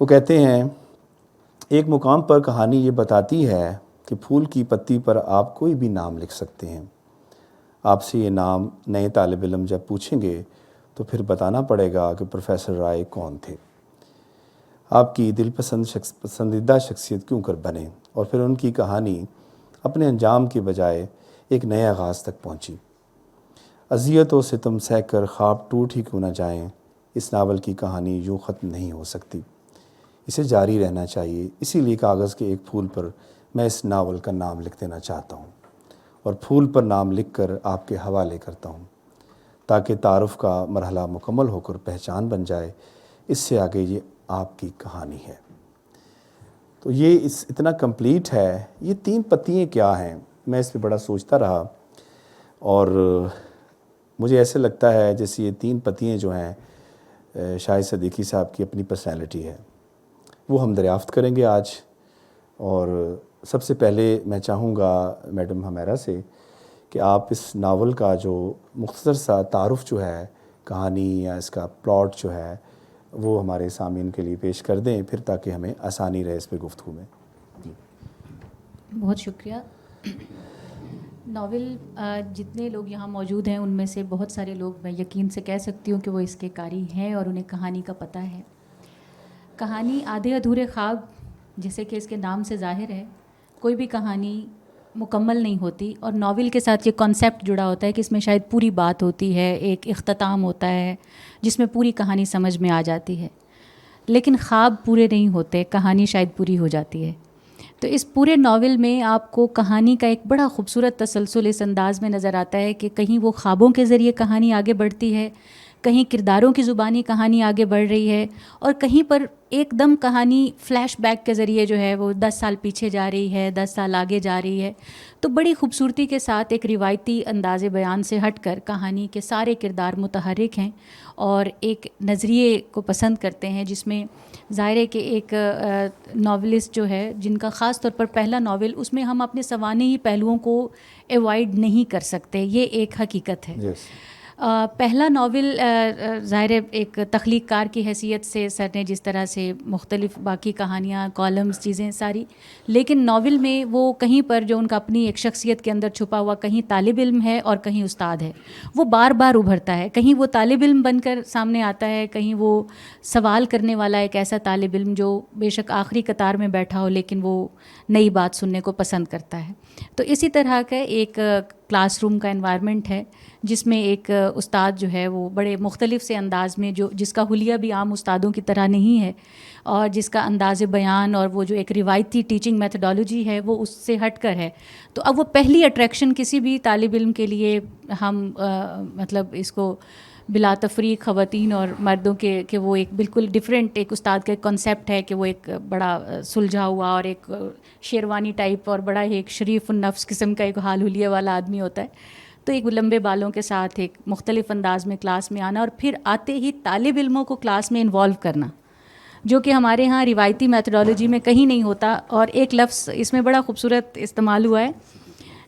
وہ کہتے ہیں ایک مقام پر کہانی یہ بتاتی ہے کہ پھول کی پتی پر آپ کوئی بھی نام لکھ سکتے ہیں. آپ سے یہ نام نئے طالب علم جب پوچھیں گے تو پھر بتانا پڑے گا کہ پروفیسر رائے کون تھے، آپ کی دل پسندیدہ شخصیت کیوں کر بنے، اور پھر ان کی کہانی اپنے انجام کے بجائے ایک نئے آغاز تک پہنچی. اذیت و ستم سہ کر خواب ٹوٹ ہی کیوں نہ جائیں، اس ناول کی کہانی یوں ختم نہیں ہو سکتی، اسے جاری رہنا چاہیے. اسی لیے کاغذ کے ایک پھول پر میں اس ناول کا نام لکھ دینا چاہتا ہوں اور پھول پر نام لکھ کر آپ کے حوالے کرتا ہوں تاکہ تعارف کا مرحلہ مکمل ہو کر پہچان بن جائے. اس سے آگے یہ آپ کی کہانی ہے. تو یہ اتنا کمپلیٹ ہے. یہ 3 پتیاں کیا ہیں، میں اس پہ بڑا سوچتا رہا اور مجھے ایسے لگتا ہے جیسے یہ 3 پتیاں جو ہیں شاہد صدیقی صاحب کی اپنی پرسنالٹی ہے، وہ ہم دریافت کریں گے آج. اور سب سے پہلے میں چاہوں گا میڈم حمیرہ سے کہ آپ اس ناول کا جو مختصر سا تعارف جو ہے، کہانی یا اس کا پلاٹ جو ہے، وہ ہمارے سامعین کے لیے پیش کر دیں، پھر تاکہ ہمیں آسانی رہے اس پہ گفتگو میں. بہت شکریہ. ناول جتنے لوگ یہاں موجود ہیں ان میں سے بہت سارے لوگ میں یقین سے کہہ سکتی ہوں کہ وہ اس کے قاری ہیں اور انہیں کہانی کا پتہ ہے. کہانی آدھے ادھورے خواب، جیسے کہ اس کے نام سے ظاہر ہے، کوئی بھی کہانی مکمل نہیں ہوتی، اور ناول کے ساتھ یہ کانسیپٹ جڑا ہوتا ہے کہ اس میں شاید پوری بات ہوتی ہے، ایک اختتام ہوتا ہے جس میں پوری کہانی سمجھ میں آ جاتی ہے. لیکن خواب پورے نہیں ہوتے، کہانی شاید پوری ہو جاتی ہے. تو اس پورے ناول میں آپ کو کہانی کا ایک بڑا خوبصورت تسلسل اس انداز میں نظر آتا ہے کہ کہیں وہ خوابوں کے ذریعے کہانی آگے بڑھتی ہے، کہیں کرداروں کی زبانی کہانی آگے بڑھ رہی ہے، اور کہیں پر ایک دم کہانی فلیش بیک کے ذریعے جو ہے وہ 10 سال پیچھے جا رہی ہے، 10 سال آگے جا رہی ہے. تو بڑی خوبصورتی کے ساتھ ایک روایتی انداز بیان سے ہٹ کر کہانی کے سارے کردار متحرک ہیں اور ایک نظریے کو پسند کرتے ہیں، جس میں ظاہر ہے کہ ایک ناولسٹ جو ہے جن کا خاص طور پر پہلا ناول، اس میں ہم اپنے سوانحی پہلوؤں کو ایوائڈ نہیں کر سکتے، یہ ایک حقیقت ہے. Yes. پہلا ناول ظاہر ایک تخلیق کار کی حیثیت سے سر نے جس طرح سے مختلف باقی کہانیاں، کالمز، چیزیں ساری، لیکن ناول میں وہ کہیں پر جو ان کا اپنی ایک شخصیت کے اندر چھپا ہوا کہیں طالب علم ہے اور کہیں استاد ہے، وہ بار بار ابھرتا ہے. کہیں وہ طالب علم بن کر سامنے آتا ہے، کہیں وہ سوال کرنے والا ایک ایسا طالب علم جو بے شک آخری قطار میں بیٹھا ہو لیکن وہ نئی بات سننے کو پسند کرتا ہے. تو اسی طرح کا ایک کلاس روم کا انوائرمنٹ ہے جس میں ایک استاد جو ہے وہ بڑے مختلف سے انداز میں، جس کا حلیہ بھی عام استادوں کی طرح نہیں ہے، اور جس کا انداز بیان اور وہ جو ایک روایتی ٹیچنگ میتھڈالوجی ہے وہ اس سے ہٹ کر ہے. تو اب وہ پہلی اٹریکشن کسی بھی طالب علم کے لیے، ہم مطلب اس کو بلا تفریق خواتین اور مردوں کے، کہ وہ ایک بالکل ڈیفرنٹ ایک استاد کا ایک کانسیپٹ ہے کہ وہ ایک بڑا سلجھا ہوا اور ایک شیروانی ٹائپ اور بڑا ہی ایک شریف النفس قسم کا ایک حال حلیہ والا آدمی ہوتا ہے. تو ایک لمبے بالوں کے ساتھ ایک مختلف انداز میں کلاس میں آنا، اور پھر آتے ہی طالب علموں کو کلاس میں انوالو کرنا، جو کہ ہمارے ہاں روایتی میتھڈالوجی میں کہیں نہیں ہوتا. اور ایک لفظ اس میں بڑا خوبصورت استعمال ہوا ہے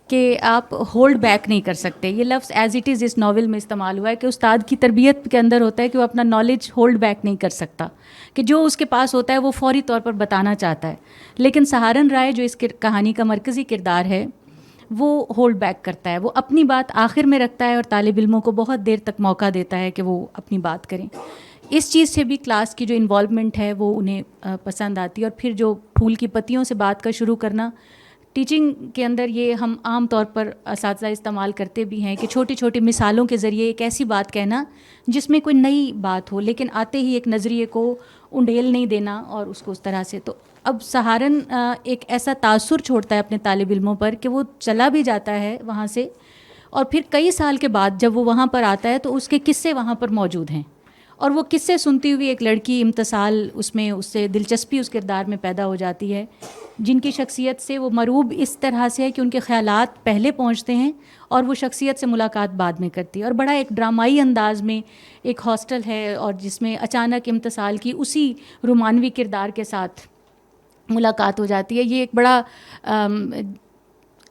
کہ آپ ہولڈ بیک نہیں کر سکتے. یہ لفظ ایز اٹ از اس ناول میں استعمال ہوا ہے کہ استاد کی تربیت کے اندر ہوتا ہے کہ وہ اپنا نالج ہولڈ بیک نہیں کر سکتا، کہ جو اس کے پاس ہوتا ہے وہ فوری طور پر بتانا چاہتا ہے. لیکن سہارن رائے جو اس کہانی کا مرکزی کردار ہے وہ ہولڈ بیک کرتا ہے، وہ اپنی بات آخر میں رکھتا ہے اور طالب علموں کو بہت دیر تک موقع دیتا ہے کہ وہ اپنی بات کریں. اس چیز سے بھی کلاس کی جو انوالومنٹ ہے وہ انہیں پسند آتی ہے. اور پھر جو پھول کی پتیوں سے بات کا شروع کرنا، ٹیچنگ کے اندر یہ ہم عام طور پر اساتذہ استعمال کرتے بھی ہیں کہ چھوٹی چھوٹی مثالوں کے ذریعے ایک ایسی بات کہنا جس میں کوئی نئی بات ہو، لیکن آتے ہی ایک نظریے کو انڈیل نہیں دینا اور اس کو اس طرح سے. تو اب سہارن ایک ایسا تاثر چھوڑتا ہے اپنے طالب علموں پر کہ وہ چلا بھی جاتا ہے وہاں سے، اور پھر کئی سال کے بعد جب وہ وہاں پر آتا ہے تو اس کے قصے وہاں پر موجود ہیں، اور وہ قصے سنتی ہوئی ایک لڑکی امتثال اس میں، اس سے دلچسپی اس کردار میں پیدا ہو جاتی ہے، جن کی شخصیت سے وہ مرعوب اس طرح سے ہے کہ ان کے خیالات پہلے پہنچتے ہیں اور وہ شخصیت سے ملاقات بعد میں کرتی ہے. اور بڑا ایک ڈرامائی انداز میں ایک ہاسٹل ہے اور جس میں اچانک امتثال کی اسی رومانوی کردار کے ساتھ ملاقات ہو جاتی ہے. یہ ایک بڑا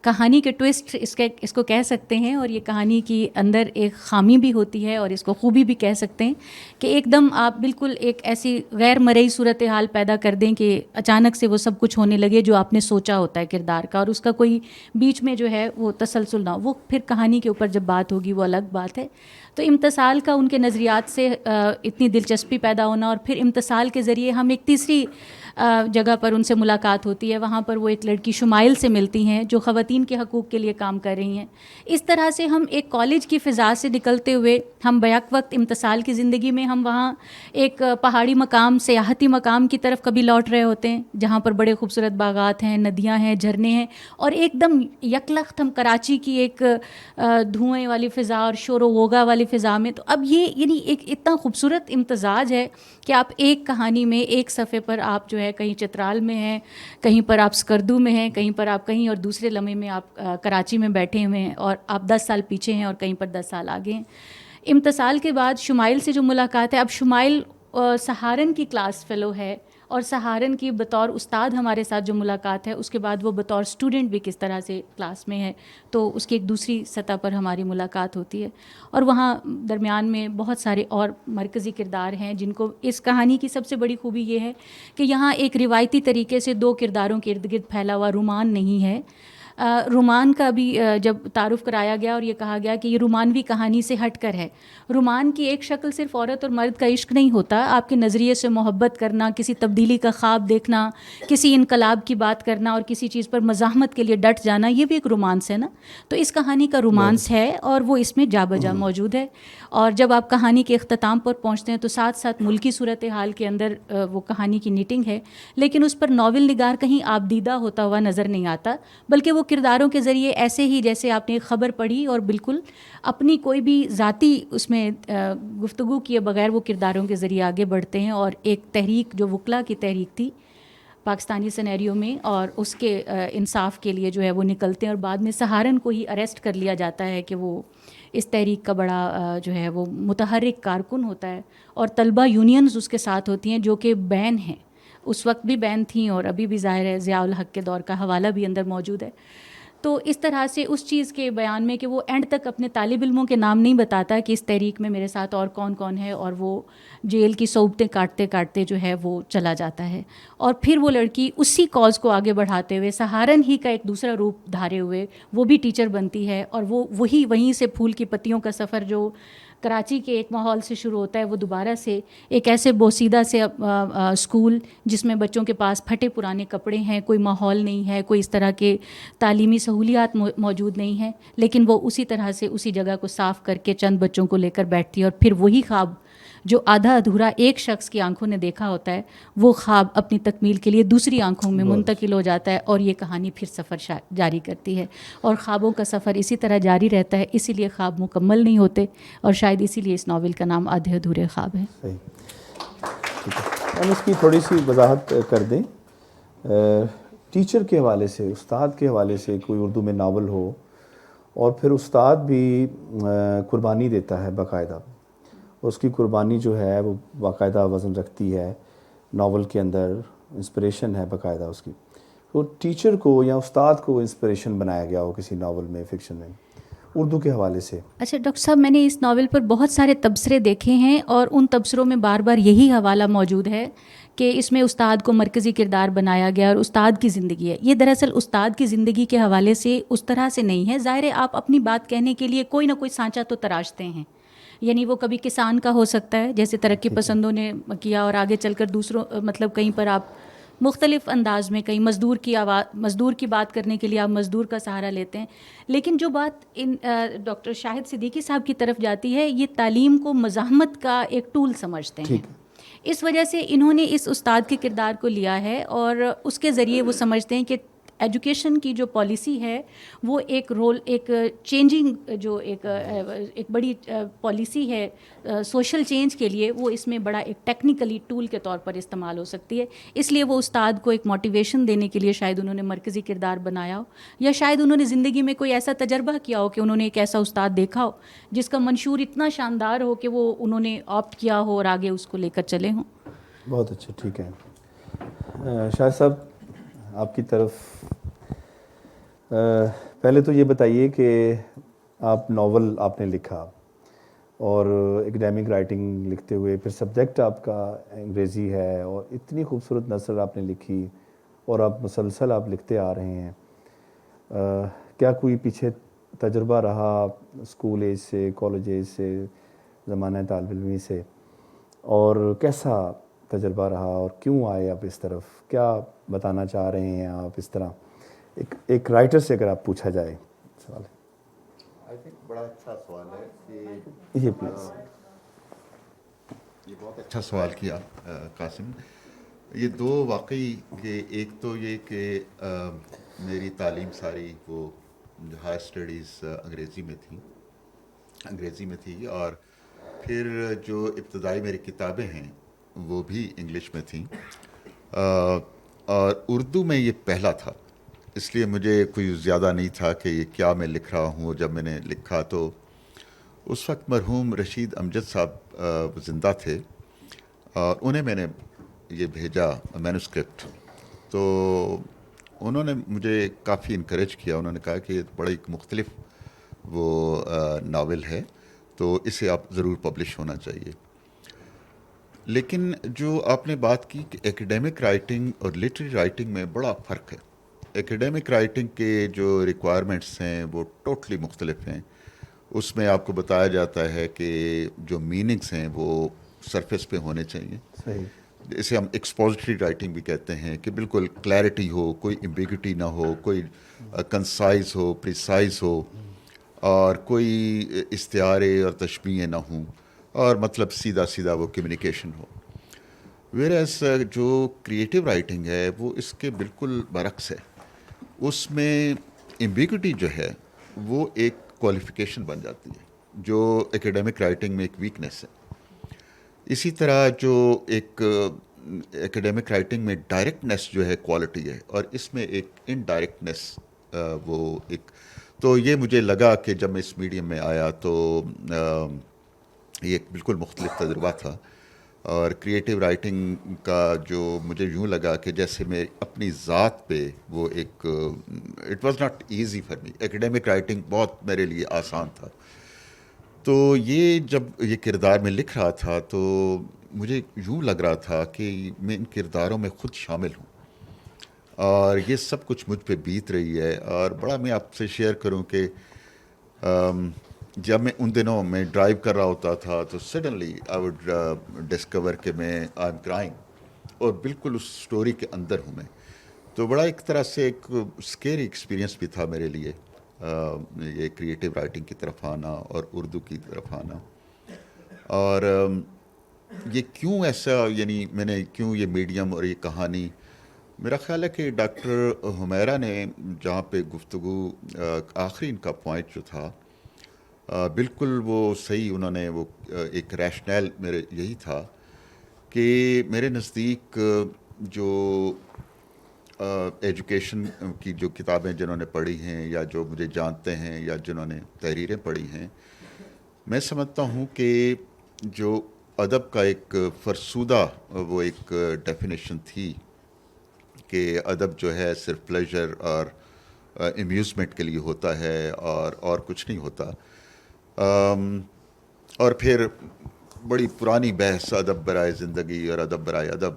کہانی کے ٹویسٹ اس کو کہہ سکتے ہیں، اور یہ کہانی کی اندر ایک خامی بھی ہوتی ہے اور اس کو خوبی بھی کہہ سکتے ہیں کہ ایک دم آپ بالکل ایک ایسی غیر مرئی صورتحال پیدا کر دیں کہ اچانک سے وہ سب کچھ ہونے لگے جو آپ نے سوچا ہوتا ہے کردار کا، اور اس کا کوئی بیچ میں جو ہے وہ تسلسل نہ ہو. وہ پھر کہانی کے اوپر جب بات ہوگی وہ الگ بات ہے. تو امتثال کا ان کے نظریات سے اتنی دلچسپی پیدا ہونا، اور پھر امتثال کے ذریعے ہم ایک تیسری جگہ پر ان سے ملاقات ہوتی ہے. وہاں پر وہ ایک لڑکی شمائل سے ملتی ہیں جو خواتین کے حقوق کے لیے کام کر رہی ہیں. اس طرح سے ہم ایک کالج کی فضا سے نکلتے ہوئے ہم بیک وقت امتثال کی زندگی میں ہم وہاں ایک پہاڑی مقام، سیاحتی مقام کی طرف کبھی لوٹ رہے ہوتے ہیں جہاں پر بڑے خوبصورت باغات ہیں، ندیاں ہیں، جھرنے ہیں، اور ایک دم یکلخت ہم کراچی کی ایک دھوئیں والی فضا اور شور و غوغا والی فضا میں. تو اب یہ یعنی ایک اتنا خوبصورت امتزاج ہے کہ آپ ایک کہانی میں ایک صفحے پر آپ جو ہے کہیں چترال میں ہیں، کہیں پر آپ سکردو میں ہیں، کہیں پر آپ کہیں، اور دوسرے لمحے میں آپ کراچی میں بیٹھے ہوئے ہیں، اور آپ 10 سال پیچھے ہیں اور کہیں پر 10 سال آگے ہیں. امتثال کے بعد شمائل سے جو ملاقات ہے، اب شمائل سہارن کی کلاس فیلو ہے، اور سہارن کی بطور استاد ہمارے ساتھ جو ملاقات ہے، اس کے بعد وہ بطور اسٹوڈنٹ بھی کس طرح سے کلاس میں ہے، تو اس کی ایک دوسری سطح پر ہماری ملاقات ہوتی ہے. اور وہاں درمیان میں بہت سارے اور مرکزی کردار ہیں جن کو اس کہانی کی سب سے بڑی خوبی یہ ہے کہ یہاں ایک روایتی طریقے سے دو کرداروں کے ارد گرد پھیلا ہوا رومان نہیں ہے. رومان کا بھی جب تعارف کرایا گیا اور یہ کہا گیا کہ یہ رومانوی کہانی سے ہٹ کر ہے. رومان کی ایک شکل صرف عورت اور مرد کا عشق نہیں ہوتا، آپ کے نظریے سے محبت کرنا، کسی تبدیلی کا خواب دیکھنا، کسی انقلاب کی بات کرنا اور کسی چیز پر مزاحمت کے لیے ڈٹ جانا، یہ بھی ایک رومانس ہے نا. تو اس کہانی کا رومانس ہے اور وہ اس میں جا بجا موجود ہے. اور جب آپ کہانی کے اختتام پر پہنچتے ہیں تو ساتھ ساتھ ملکی صورتحال کے اندر وہ کہانی کی نیٹنگ ہے، لیکن اس پر ناول نگار کہیں آپ دیدہ ہوتا ہوا نظر نہیں آتا، بلکہ وہ کرداروں کے ذریعے ایسے ہی جیسے آپ نے خبر پڑھی اور بالکل اپنی کوئی بھی ذاتی اس میں گفتگو کیے بغیر وہ کرداروں کے ذریعے آگے بڑھتے ہیں. اور ایک تحریک جو وکلا کی تحریک تھی پاکستانی سینیریو میں، اور اس کے انصاف کے لیے جو ہے وہ نکلتے ہیں، اور بعد میں سہارن کو ہی اریسٹ کر لیا جاتا ہے کہ وہ اس تحریک کا بڑا جو ہے وہ متحرک کارکن ہوتا ہے. اور طلبہ یونینز اس کے ساتھ ہوتی ہیں جو کہ بین ہیں، اس وقت بھی بین تھیں اور ابھی بھی ظاہر ہے ضیاء الحق کے دور کا حوالہ بھی اندر موجود ہے. تو اس طرح سے اس چیز کے بیان میں کہ وہ اینڈ تک اپنے طالب علموں کے نام نہیں بتاتا کہ اس تحریک میں میرے ساتھ اور کون کون ہے، اور وہ جیل کی صوبتیں کاٹتے کاٹتے جو ہے وہ چلا جاتا ہے. اور پھر وہ لڑکی اسی کاز کو آگے بڑھاتے ہوئے سہارن ہی کا ایک دوسرا روپ دھارے ہوئے وہ بھی ٹیچر بنتی ہے، اور وہ وہیں سے پھول کی پتیوں کا سفر جو کراچی کے ایک ماحول سے شروع ہوتا ہے، وہ دوبارہ سے ایک ایسے بوسیدہ سے اسکول جس میں بچوں کے پاس پھٹے پرانے کپڑے ہیں، کوئی ماحول نہیں ہے، کوئی اس طرح کے تعلیمی سہولیات موجود نہیں ہیں، لیکن وہ اسی طرح سے اسی جگہ کو صاف کر کے چند بچوں کو لے کر بیٹھتی ہے. اور پھر وہی خواب جو آدھا ادھورا ایک شخص کی آنکھوں نے دیکھا ہوتا ہے، وہ خواب اپنی تکمیل کے لیے دوسری آنکھوں میں منتقل ہو جاتا ہے، اور یہ کہانی پھر سفر جاری کرتی ہے. اور خوابوں کا سفر اسی طرح جاری رہتا ہے، اسی لیے خواب مکمل نہیں ہوتے، اور شاید اسی لیے اس ناول کا نام آدھے ادھورے خواب ہے. ہم اس کی تھوڑی سی وضاحت کر دیں. ٹیچر کے حوالے سے، استاد کے حوالے سے کوئی اردو میں ناول ہو اور پھر استاد بھی قربانی دیتا ہے باقاعدہ، اس کی قربانی جو ہے وہ باقاعدہ وزن رکھتی ہے ناول کے اندر، انسپریشن ہے باقاعدہ اس کی. تو ٹیچر کو یا استاد کو انسپریشن بنایا گیا ہو کسی ناول میں، فکشن میں، اردو کے حوالے سے. اچھا ڈاکٹر صاحب، میں نے اس ناول پر بہت سارے تبصرے دیکھے ہیں، اور ان تبصروں میں بار بار یہی حوالہ موجود ہے کہ اس میں استاد کو مرکزی کردار بنایا گیا اور استاد کی زندگی ہے. یہ دراصل استاد کی زندگی کے حوالے سے اس طرح سے نہیں ہے. ظاہر ہے آپ اپنی بات کہنے کے لیے کوئی نہ کوئی سانچہ تو تراشتے ہیں، یعنی وہ کبھی کسان کا ہو سکتا ہے جیسے ترقی پسندوں نے کیا، اور آگے چل کر دوسروں مطلب کہیں پر آپ مختلف انداز میں کہیں مزدور کی بات کرنے کے لیے آپ مزدور کا سہارا لیتے ہیں. لیکن جو بات ڈاکٹر شاہد صدیقی صاحب کی طرف جاتی ہے، یہ تعلیم کو مزاحمت کا ایک ٹول سمجھتے ہیں. اس وجہ سے انہوں نے اس استاد کے کردار کو لیا ہے، اور اس کے ذریعے وہ سمجھتے ہیں کہ ایجوکیشن کی جو پالیسی ہے وہ ایک چینجنگ جو ایک بڑی پالیسی ہے سوشل چینج کے لیے، وہ اس میں بڑا ایک ٹیکنیکلی ٹول کے طور پر استعمال ہو سکتی ہے. اس لیے وہ استاد کو ایک موٹیویشن دینے کے لیے شاید انہوں نے مرکزی کردار بنایا ہو، یا شاید انہوں نے زندگی میں کوئی ایسا تجربہ کیا ہو کہ انہوں نے ایک ایسا استاد دیکھا ہو جس کا منشور اتنا شاندار ہو کہ وہ انہوں نے آپٹ کیا ہو اور آگے اس کو لے کر چلے ہوں. بہت اچھا، ٹھیک ہے. شاہد صاحب، آپ کی طرف پہلے تو یہ بتائیے کہ آپ ناول آپ نے لکھا اور اکیڈیمک رائٹنگ لکھتے ہوئے پھر سبجیکٹ آپ کا انگریزی ہے اور اتنی خوبصورت نثر آپ نے لکھی اور آپ مسلسل آپ لکھتے آ رہے ہیں، کیا کوئی پیچھے تجربہ رہا اسکول ایج سے، کالج ایج سے، زمانہ طالب علمی سے، اور کیسا تجربہ رہا اور کیوں آئے آپ اس طرف؟ کیا بتانا چاہ رہے ہیں آپ اس طرح ایک رائٹر سے اگر آپ پوچھا جائے سوال؟ آئی تھنک بڑا اچھا سوال ہے کہ یہ پلیز. یہ بہت اچھا سوال کیا قاسم. یہ دو واقعی کہ ایک تو یہ کہ میری تعلیم ساری وہ ہائر اسٹڈیز انگریزی میں تھی اور پھر جو ابتدائی میری کتابیں ہیں وہ بھی انگلش میں تھیں، اور اردو میں یہ پہلا تھا، اس لیے مجھے کوئی زیادہ نہیں تھا کہ یہ کیا میں لکھ رہا ہوں. جب میں نے لکھا تو اس وقت مرحوم رشید امجد صاحب زندہ تھے اور انہیں میں نے یہ بھیجا مینوسکرپٹ، تو انہوں نے مجھے کافی انکریج کیا. انہوں نے کہا کہ یہ بڑا ایک مختلف وہ ناول ہے، تو اسے آپ ضرور پبلش ہونا چاہیے. لیکن جو آپ نے بات کی کہ ایکیڈیمک رائٹنگ اور لٹری رائٹنگ میں بڑا فرق ہے. ایکیڈیمک رائٹنگ کے جو ریکوائرمنٹس ہیں وہ ٹوٹلی مختلف ہیں. اس میں آپ کو بتایا جاتا ہے کہ جو میننگس ہیں وہ سرفیس پہ ہونے چاہیے. صحیح. اسے ہم ایکسپوزیٹری رائٹنگ بھی کہتے ہیں کہ بالکل کلیئرٹی ہو، کوئی ایمبیگوٹی نہ ہو، کوئی کنسائز ہو، پریسائز ہو، اور کوئی استعارے اور تشبیہیں نہ ہوں، اور مطلب سیدھا سیدھا وہ کمیونیکیشن ہو. ویئرز جو کریٹیو رائٹنگ ہے وہ اس کے بالکل برعکس ہے. اس میں ایمبیگوٹی جو ہے وہ ایک کوالیفیکیشن بن جاتی ہے، جو ایکیڈیمک رائٹنگ میں ایک ویکنیس ہے. اسی طرح جو ایک ایکیڈیمک رائٹنگ میں ڈائریکٹنیس جو ہے کوالٹی ہے، اور اس میں ایک انڈائریکٹنیس وہ ایک. تو یہ مجھے لگا کہ جب میں اس میڈیم میں آیا تو یہ ایک بالکل مختلف تجربہ تھا. اور کریٹیو رائٹنگ کا جو مجھے یوں لگا کہ جیسے میں اپنی ذات پہ وہ ایک it was not easy for me. Academic writing بہت میرے لیے آسان تھا. تو یہ جب یہ کردار میں لکھ رہا تھا تو مجھے یوں لگ رہا تھا کہ میں ان کرداروں میں خود شامل ہوں، اور یہ سب کچھ مجھ پہ بیت رہی ہے. اور بڑا میں آپ سے شیئر کروں کہ جب میں ان دنوں میں ڈرائیو کر رہا ہوتا تھا تو سڈنلی آئی وڈ ڈسکور کہ میں آئی ایم کرائنگ، اور بالکل اس سٹوری کے اندر ہوں میں. تو بڑا ایک طرح سے ایک اسکیری ایکسپیرینس بھی تھا میرے لیے یہ کریٹیو رائٹنگ کی طرف آنا اور اردو کی طرف آنا. اور یہ کیوں ایسا، یعنی میں نے کیوں یہ میڈیم اور یہ کہانی، میرا خیال ہے کہ ڈاکٹر حمیرہ نے جہاں پہ گفتگو آخری ان کا پوائنٹ جو تھا بالکل وہ صحیح، انہوں نے وہ ایک ریشنل میرے یہی تھا کہ میرے نزدیک جو ایجوکیشن کی جو کتابیں جنہوں نے پڑھی ہیں یا جو مجھے جانتے ہیں یا جنہوں نے تحریریں پڑھی ہیں، میں سمجھتا ہوں کہ جو ادب کا ایک فرسودہ وہ ایک ڈیفینیشن تھی کہ ادب جو ہے صرف پلیجر اور امیوزمنٹ کے لیے ہوتا ہے اور کچھ نہیں ہوتا. اور پھر بڑی پرانی بحث ادب برائے زندگی اور ادب برائے ادب.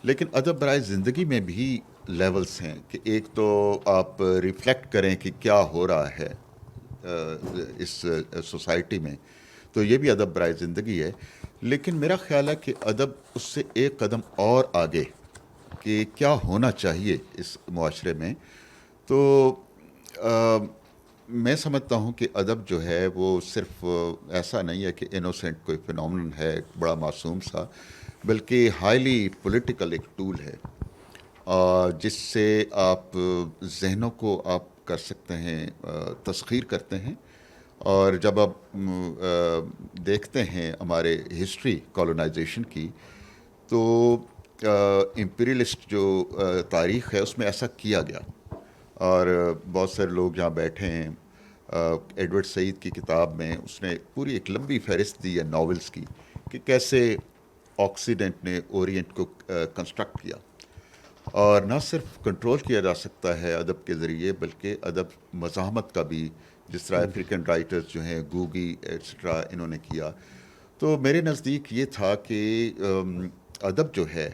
لیکن ادب برائے زندگی میں بھی لیولز ہیں کہ ایک تو آپ ریفلیکٹ کریں کہ کیا ہو رہا ہے اس سوسائٹی میں، تو یہ بھی ادب برائے زندگی ہے. لیکن میرا خیال ہے کہ ادب اس سے ایک قدم اور آگے کہ کیا ہونا چاہیے اس معاشرے میں. تو میں سمجھتا ہوں کہ ادب جو ہے وہ صرف ایسا نہیں ہے کہ انوسینٹ کوئی فینومنن ہے بڑا معصوم سا، بلکہ ہائیلی پولیٹیکل ایک ٹول ہے جس سے آپ ذہنوں کو آپ کر سکتے ہیں تسخیر کرتے ہیں. اور جب آپ دیکھتے ہیں ہمارے ہسٹری کالونائزیشن کی، تو امپیریلسٹ جو تاریخ ہے اس میں ایسا کیا گیا. اور بہت سارے لوگ جہاں بیٹھے ہیں، ایڈورڈ سعید کی کتاب میں اس نے پوری ایک لمبی فہرست دی ہے ناولز کی کہ کیسے آکسیڈنٹ نے اورینٹ کو کنسٹرکٹ کیا. اور نہ صرف کنٹرول کیا جا سکتا ہے ادب کے ذریعے بلکہ ادب مزاحمت کا بھی، جس طرح افریقن رائٹرز جو ہیں گوگی ایٹسٹرا انہوں نے کیا. تو میرے نزدیک یہ تھا کہ ادب جو ہے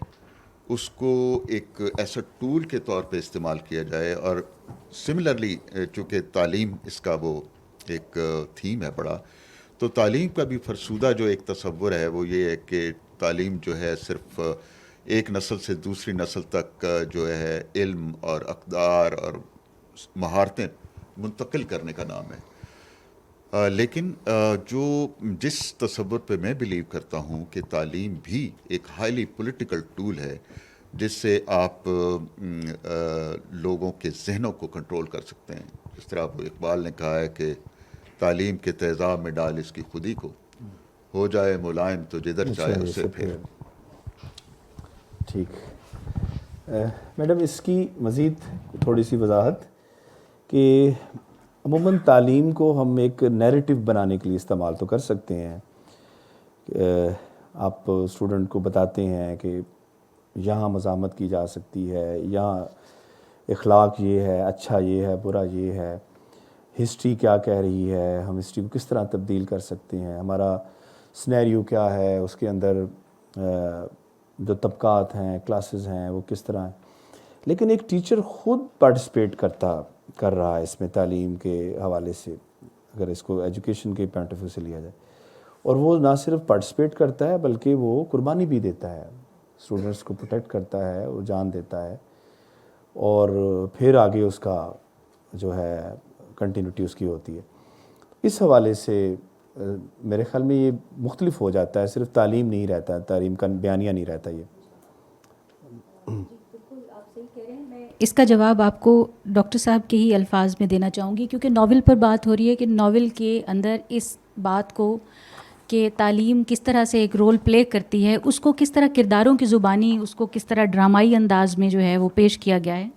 اس کو ایک ایسا ٹول کے طور پہ استعمال کیا جائے. اور سملرلی چونکہ تعلیم اس کا وہ ایک تھیم ہے بڑا، تو تعلیم کا بھی فرسودہ جو ایک تصور ہے وہ یہ ہے کہ تعلیم جو ہے صرف ایک نسل سے دوسری نسل تک جو ہے علم اور اقدار اور مہارتیں منتقل کرنے کا نام ہے. لیکن جس تصور پہ میں بلیو کرتا ہوں کہ تعلیم بھی ایک ہائیلی پولیٹیکل ٹول ہے جس سے آپ لوگوں کے ذہنوں کو کنٹرول کر سکتے ہیں. جس طرح اقبال نے کہا ہے کہ تعلیم کے تیزاب میں ڈال اس کی خودی کو، ہو جائے ملائم تو جدھر چاہے اسے پھر. ٹھیک. میڈم اس کی مزید تھوڑی سی وضاحت کہ عموماً تعلیم کو ہم ایک نیریٹو بنانے کے لیے استعمال تو کر سکتے ہیں. آپ اسٹوڈنٹ کو بتاتے ہیں کہ یہاں مزاحمت کی جا سکتی ہے، یہاں اخلاق یہ ہے، اچھا یہ ہے، برا یہ ہے، ہسٹری کیا کہہ رہی ہے، ہم ہسٹری کو کس طرح تبدیل کر سکتے ہیں، ہمارا سنیریو کیا ہے، اس کے اندر جو طبقات ہیں، کلاسز ہیں، وہ کس طرح ہیں. لیکن ایک ٹیچر خود پارٹیسپیٹ کر رہا ہے اس میں تعلیم کے حوالے سے، اگر اس کو ایجوکیشن کے پوائنٹ آف ویو سے لیا جائے، اور وہ نہ صرف پارٹیسپیٹ کرتا ہے بلکہ وہ قربانی بھی دیتا ہے، اسٹوڈنٹس کو پروٹیکٹ کرتا ہے، وہ جان دیتا ہے، اور پھر آگے اس کا جو ہے کنٹینیوٹی اس کی ہوتی ہے. اس حوالے سے میرے خیال میں یہ مختلف ہو جاتا ہے، صرف تعلیم نہیں رہتا، تعلیم کا بیانیہ نہیں رہتا. یہ اس کا جواب آپ کو ڈاکٹر صاحب کے ہی الفاظ میں دینا چاہوں گی، کیونکہ ناول پر بات ہو رہی ہے کہ ناول کے اندر اس بات کو کہ تعلیم کس طرح سے ایک رول پلے کرتی ہے، اس کو کس طرح کرداروں کی زبانی، اس کو کس طرح ڈرامائی انداز میں جو ہے وہ پیش کیا گیا ہے.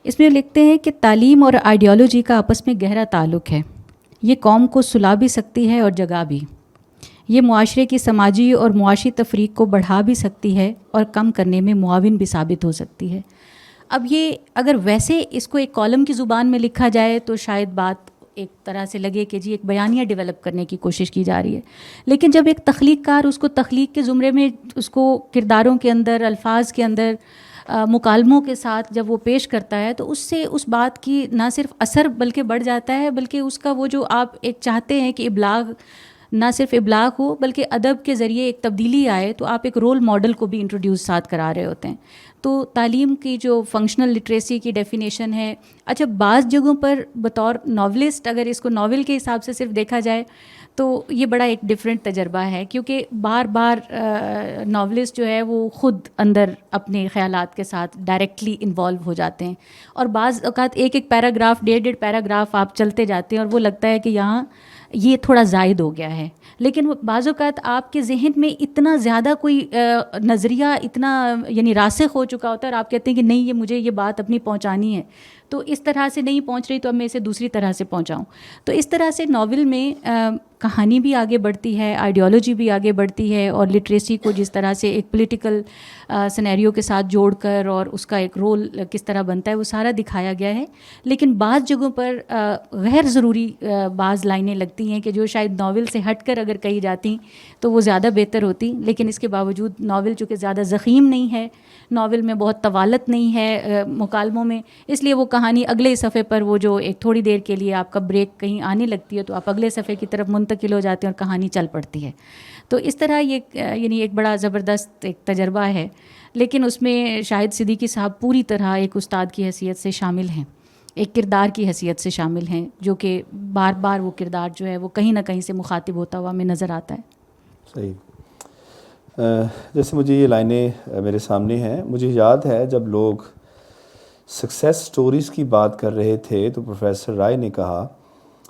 اس میں لکھتے ہیں کہ تعلیم اور آئیڈیالوجی کا آپس میں گہرا تعلق ہے. یہ قوم کو سلا بھی سکتی ہے اور جگا بھی. یہ معاشرے کی سماجی اور معاشی تفریق کو بڑھا بھی سکتی ہے اور کم کرنے میں معاون بھی ثابت ہو سکتی ہے. اب یہ اگر ویسے اس کو ایک کالم کی زبان میں لکھا جائے تو شاید بات ایک طرح سے لگے کہ جی ایک بیانیہ ڈیولپ کرنے کی کوشش کی جا رہی ہے. لیکن جب ایک تخلیق کار اس کو تخلیق کے زمرے میں اس کو کرداروں کے اندر، الفاظ کے اندر، مکالموں کے ساتھ جب وہ پیش کرتا ہے تو اس سے اس بات کی نہ صرف اثر بلکہ بڑھ جاتا ہے، بلکہ اس کا وہ جو آپ ایک چاہتے ہیں کہ ابلاغ نہ صرف ابلاغ ہو بلکہ ادب کے ذریعے ایک تبدیلی آئے، تو آپ ایک رول ماڈل کو بھی انٹروڈیوس ساتھ کرا رہے ہوتے ہیں. تو تعلیم کی جو فنکشنل لٹریسی کی ڈیفینیشن ہے، اچھا بعض جگہوں پر بطور ناولسٹ اگر اس کو ناول کے حساب سے صرف دیکھا جائے تو یہ بڑا ایک ڈفرینٹ تجربہ ہے، کیونکہ بار بار ناولسٹ جو ہے وہ خود اندر اپنے خیالات کے ساتھ ڈائریکٹلی انوالو ہو جاتے ہیں، اور بعض اوقات ایک ایک پیراگراف، ڈیڑھ پیراگراف آپ چلتے جاتے ہیں اور وہ لگتا ہے کہ یہاں یہ تھوڑا زائد ہو گیا ہے. لیکن بعض اوقات آپ کے ذہن میں اتنا زیادہ کوئی نظریہ اتنا یعنی راسخ ہو چکا ہوتا ہے اور آپ کہتے ہیں کہ نہیں، یہ مجھے یہ بات اپنی پہنچانی ہے، تو اس طرح سے نہیں پہنچ رہی تو اب میں اسے دوسری طرح سے پہنچاؤں. تو اس طرح سے ناول میں کہانی بھی آگے بڑھتی ہے، آئیڈیالوجی بھی آگے بڑھتی ہے، اور لٹریسی کو جس طرح سے ایک پولیٹیکل سینیریو کے ساتھ جوڑ کر اور اس کا ایک رول کس طرح بنتا ہے وہ سارا دکھایا گیا ہے. لیکن بعض جگہوں پر غیر ضروری بعض لائنیں لگتی ہیں کہ جو شاید ناول سے ہٹ کر اگر کہی جاتی تو وہ زیادہ بہتر ہوتی. لیکن اس کے باوجود ناول چونکہ زیادہ ضخیم نہیں ہے، ناول میں بہت طوالت نہیں ہے مکالموں میں، اس لیے وہ کہانی اگلے صفحے پر وہ جو ایک تھوڑی دیر کے لیے آپ کا بریک کہیں آنے لگتی ہے تو آپ اگلے صفحے کی طرف منتقل ہو جاتے ہیں اور کہانی چل پڑتی ہے. تو اس طرح یہ یعنی ایک بڑا زبردست ایک تجربہ ہے. لیکن اس میں شاہد صدیقی صاحب پوری طرح ایک استاد کی حیثیت سے شامل ہیں، ایک کردار کی حیثیت سے شامل ہیں، جو کہ بار بار وہ کردار جو ہے وہ کہیں نہ کہیں سے مخاطب ہوتا ہوا ہمیں نظر آتا ہے. صحیح. جیسے مجھے یہ لائنیں میرے سامنے ہیں، مجھے یاد ہے جب لوگ سکسیس سٹوریز کی بات کر رہے تھے تو پروفیسر رائے نے کہا،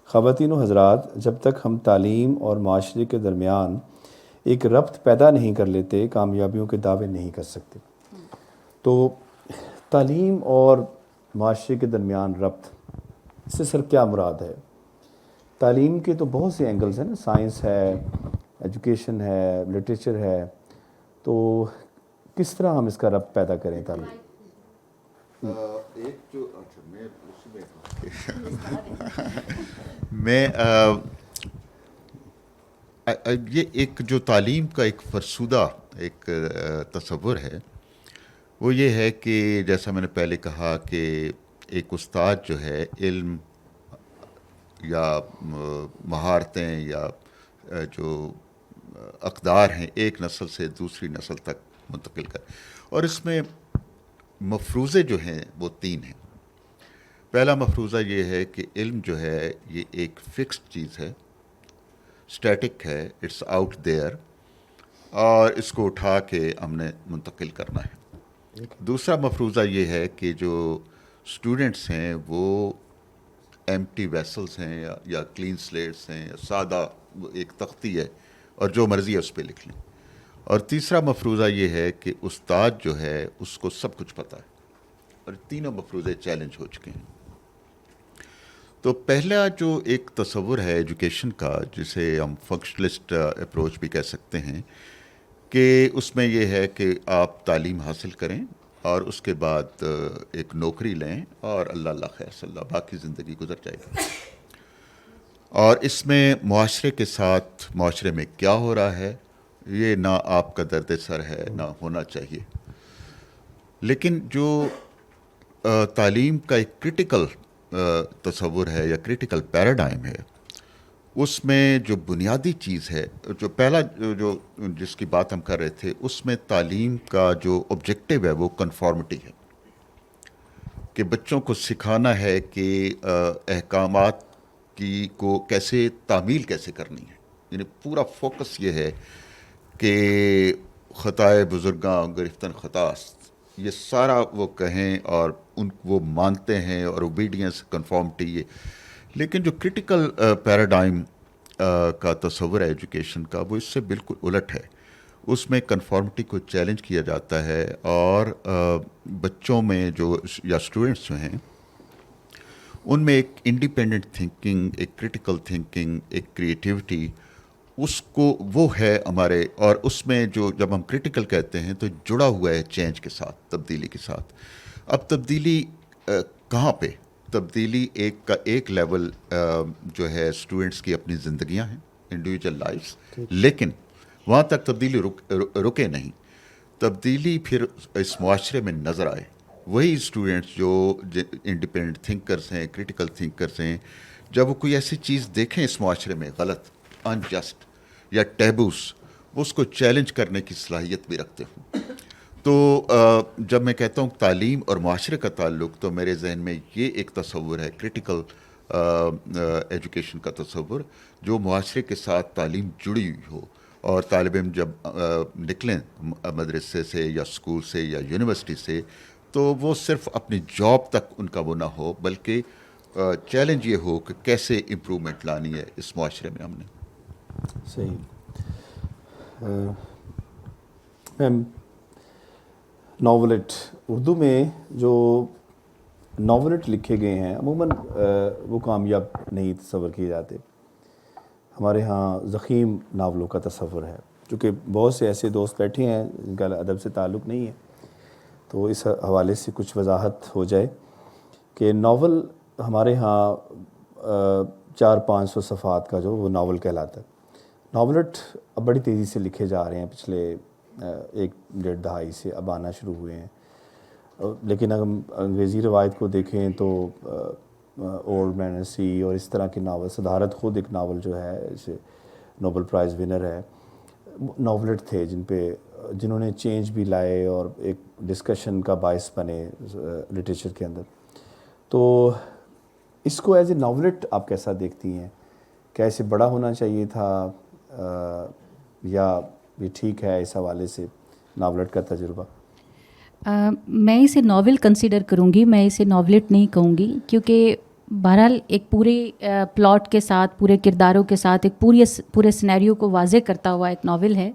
خواتین و حضرات، جب تک ہم تعلیم اور معاشرے کے درمیان ایک ربط پیدا نہیں کر لیتے کامیابیوں کے دعوے نہیں کر سکتے. تو تعلیم اور معاشرے کے درمیان ربط، اس سے سر کیا مراد ہے؟ تعلیم کے تو بہت سے اینگلز ہیں نا، سائنس ہے، ایجوکیشن ہے، لٹریچر ہے، تو کس طرح ہم اس کا ربط پیدا کریں تعلیم؟ ایک جو اچھا میں اسی میں یہ ایک جو تعلیم کا ایک فرسودہ ایک تصور ہے وہ یہ ہے کہ جیسا میں نے پہلے کہا کہ ایک استاد جو ہے علم یا مہارتیں یا جو اقدار ہیں ایک نسل سے دوسری نسل تک منتقل کر، اور اس میں مفروضے جو ہیں وہ 3 ہیں۔ پہلا مفروضہ یہ ہے کہ علم جو ہے یہ ایک فکسڈ چیز ہے، اسٹیٹک ہے، اٹس آؤٹ دیئر، اور اس کو اٹھا کے ہم نے منتقل کرنا ہے۔ دوسرا مفروضہ یہ ہے کہ جو اسٹوڈنٹس ہیں وہ ایمٹی ویسلز ہیں یا کلین سلیٹس ہیں یا سادہ ایک تختی ہے اور جو مرضی ہے اس پہ لکھ لیں۔ اور تیسرا مفروضہ یہ ہے کہ استاد جو ہے اس کو سب کچھ پتہ ہے، اور تینوں مفروضے چیلنج ہو چکے ہیں۔ تو پہلا جو ایک تصور ہے ایجوکیشن کا جسے ہم فنکشنلسٹ اپروچ بھی کہہ سکتے ہیں، کہ اس میں یہ ہے کہ آپ تعلیم حاصل کریں اور اس کے بعد ایک نوکری لیں اور اللہ اللہ خیر صلی اللہ باقی زندگی گزر جائے گی۔ اور اس میں معاشرے کے ساتھ معاشرے میں کیا ہو رہا ہے یہ نہ آپ کا درد سر ہے نہ ہونا چاہیے۔ لیکن جو تعلیم کا ایک کرٹیکل تصور ہے یا کرٹیکل پیراڈائم ہے، اس میں جو بنیادی چیز ہے، جو پہلا جو جس کی بات ہم کر رہے تھے، اس میں تعلیم کا جو آبجیکٹیو ہے وہ کنفارمٹی ہے، کہ بچوں کو سکھانا ہے کہ احکامات کی کو کیسے تعمیل کیسے کرنی ہے۔ یعنی پورا فوکس یہ ہے کہ خطائے بزرگاں گرفتن خطاست، یہ سارا وہ کہیں اور ان وہ مانتے ہیں، اور اوبیڈینس کنفارمٹی یہ۔ لیکن جو کرٹیکل پیراڈائم کا تصور ہے ایجوکیشن کا وہ اس سے بالکل الٹ ہے۔ اس میں کنفارمٹی کو چیلنج کیا جاتا ہے، اور بچوں میں جو یا اسٹوڈنٹس جو ہیں ان میں ایک انڈیپینڈنٹ تھنکنگ، ایک کرٹیکل تھنکنگ، ایک کریٹیوٹی، اس کو وہ ہے ہمارے، اور اس میں جو جب ہم کرٹیکل کہتے ہیں تو جڑا ہوا ہے چینج کے ساتھ، تبدیلی کے ساتھ۔ اب تبدیلی کہاں پہ؟ تبدیلی ایک لیول جو ہے اسٹوڈنٹس کی اپنی زندگیاں ہیں، انڈیویجول لائفس، لیکن وہاں تک تبدیلی رکے نہیں۔ تبدیلی پھر اس معاشرے میں نظر آئے۔ وہی اسٹوڈنٹس جو انڈیپینڈنٹ تھنکرس ہیں، کرٹیکل تھنکرس ہیں، جب وہ کوئی ایسی چیز دیکھیں اس معاشرے میں غلط، انجسٹ یا ٹیبوس، وہ اس کو چیلنج کرنے کی صلاحیت بھی رکھتے ہوں۔ تو جب میں کہتا ہوں تعلیم اور معاشرے کا تعلق، تو میرے ذہن میں یہ ایک تصور ہے کرٹیکل ایجوکیشن کا تصور، جو معاشرے کے ساتھ تعلیم جڑی ہوئی ہو، اور طالب علم جب نکلیں مدرسے سے یا اسکول سے یا یونیورسٹی سے، تو وہ صرف اپنی جاب تک ان کا وہ نہ ہو، بلکہ چیلنج یہ ہو کہ کیسے امپرومنٹ لانی ہے اس معاشرے میں ہم نے۔ صحیح۔ میم، ناولٹ اردو میں جو ناولٹ لکھے گئے ہیں عموماً وہ کامیاب نہیں تصور کیے جاتے۔ ہمارے ہاں ضخیم ناولوں کا تصور ہے، چونکہ بہت سے ایسے دوست بیٹھے ہیں جن کا ادب سے تعلق نہیں ہے، تو اس حوالے سے کچھ وضاحت ہو جائے کہ ناول ہمارے ہاں 400-500 صفحات کا جو وہ ناول کہلاتا ہے۔ ناولٹ اب بڑی تیزی سے لکھے جا رہے ہیں، پچھلے 1-1.5 دہائی سے اب آنا شروع ہوئے ہیں۔ لیکن اگر ہم انگریزی روایت کو دیکھیں تو اولڈ مین اینڈ سی اور اس طرح کے ناول، صدارت خود ایک ناول جو ہے اسے نوبل پرائز ونر ہے، ناولٹ تھے جنہوں نے چینج بھی لائے اور ایک ڈسکشن کا باعث بنے لٹریچر کے اندر۔ تو اس کو ایز اے ناولٹ آپ کیسا دیکھتی ہیں؟ کیا اسے بڑا ہونا چاہیے تھا یا یہ ٹھیک ہے اس حوالے سے ناولٹ کا تجربہ؟ میں اسے ناول کنسیڈر کروں گی، میں اسے ناولٹ نہیں کہوں گی، کیونکہ بہرحال ایک پورے پلاٹ کے ساتھ، پورے کرداروں کے ساتھ ایک پورے سینیریو کو واضح کرتا ہوا ایک ناول ہے،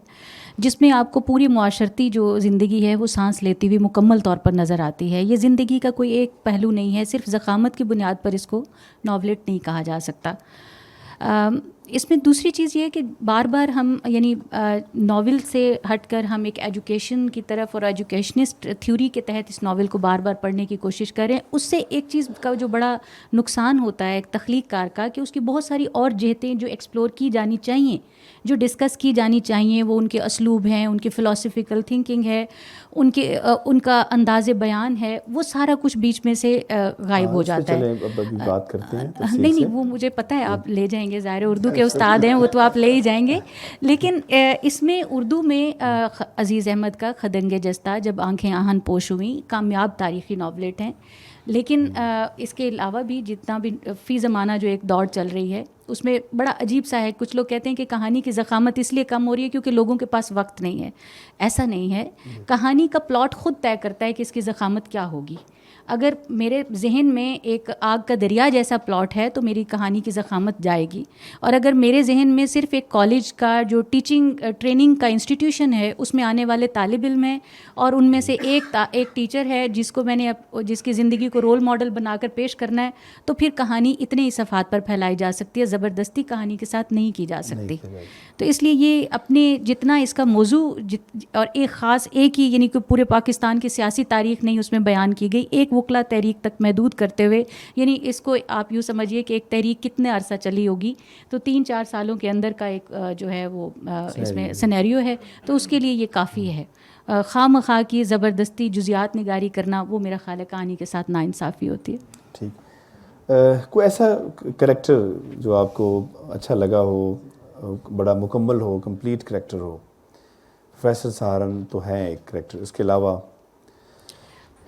جس میں آپ کو پوری معاشرتی جو زندگی ہے وہ سانس لیتی ہوئی مکمل طور پر نظر آتی ہے۔ یہ زندگی کا کوئی ایک پہلو نہیں ہے، صرف ضخامت کی بنیاد پر اس کو ناولٹ نہیں کہا جا سکتا۔ اس میں دوسری چیز یہ ہے کہ بار بار ہم یعنی ناول سے ہٹ کر ہم ایک ایجوکیشن کی طرف اور ایجوکیشنسٹ تھیوری کے تحت اس ناول کو بار بار پڑھنے کی کوشش کر رہے ہیں. اس سے ایک چیز کا جو بڑا نقصان ہوتا ہے ایک تخلیق کار کا کہ اس کی بہت ساری اور جہتیں جو ایکسپلور کی جانی چاہیے, جو ڈسکس کی جانی چاہیے, وہ ان کے اسلوب ہیں, ان کی فلاسفیکل تھنکنگ ہے, ان کا انداز بیان ہے, وہ سارا کچھ بیچ میں سے غائب ہو جاتا ہے. بات کرتے ہیں نہیں وہ مجھے پتہ ہے آپ لے جائیں گے, ظاہر اردو کے استاد ہیں وہ تو آپ لے ہی جائیں گے. لیکن اس میں اردو میں عزیز احمد کا خدنگ جستہ, جب آنکھیں آہن پوش ہوئیں, کامیاب تاریخی ناولٹ ہیں. لیکن اس کے علاوہ بھی جتنا بھی فی زمانہ جو ایک دوڑ چل رہی ہے اس میں بڑا عجیب سا ہے. کچھ لوگ کہتے ہیں کہ کہانی کی ضخامت اس لیے کم ہو رہی ہے کیونکہ لوگوں کے پاس وقت نہیں ہے. ایسا نہیں ہے, کہانی کا پلاٹ خود طے کرتا ہے کہ اس کی ضخامت کیا ہوگی. اگر میرے ذہن میں ایک آگ کا دریا جیسا پلاٹ ہے تو میری کہانی کی ضخامت جائے گی, اور اگر میرے ذہن میں صرف ایک کالج کا جو ٹیچنگ ٹریننگ کا انسٹیٹیوشن ہے اس میں آنے والے طالب علم ہیں اور ان میں سے ایک ٹیچر ہے جس کو میں نے جس کی زندگی کو رول ماڈل بنا کر پیش کرنا ہے, تو پھر کہانی اتنے ہی صفحات پر پھیلائی جا سکتی ہے, زبردستی کہانی کے ساتھ نہیں کی جا سکتی. تو اس لیے یہ اپنے جتنا اس کا موضوع اور ایک خاص ایک ہی یعنی کہ پورے پاکستان کی سیاسی تاریخ نہیں اس میں بیان کی گئی, ایک وکلا تحریک تک محدود کرتے ہوئے, یعنی اس کو آپ یوں سمجھیے کہ ایک تحریک کتنے عرصہ چلی ہوگی, تو 3-4 سالوں کے اندر کا ایک جو ہے وہ اس میں سینیریو ہے, تو اس کے لیے یہ کافی ہے. خواہ مخواہ کی زبردستی جزیات نگاری کرنا وہ میرا خیال ہے کہانی کے ساتھ ناانصافی ہوتی ہے. ٹھیک, کوئی ایسا کریکٹر جو آپ کو اچھا لگا ہو, بڑا مکمل ہو, کمپلیٹ کریکٹر ہو؟ پروفیسر سہارن تو ہیں ایک کریکٹر, اس کے علاوہ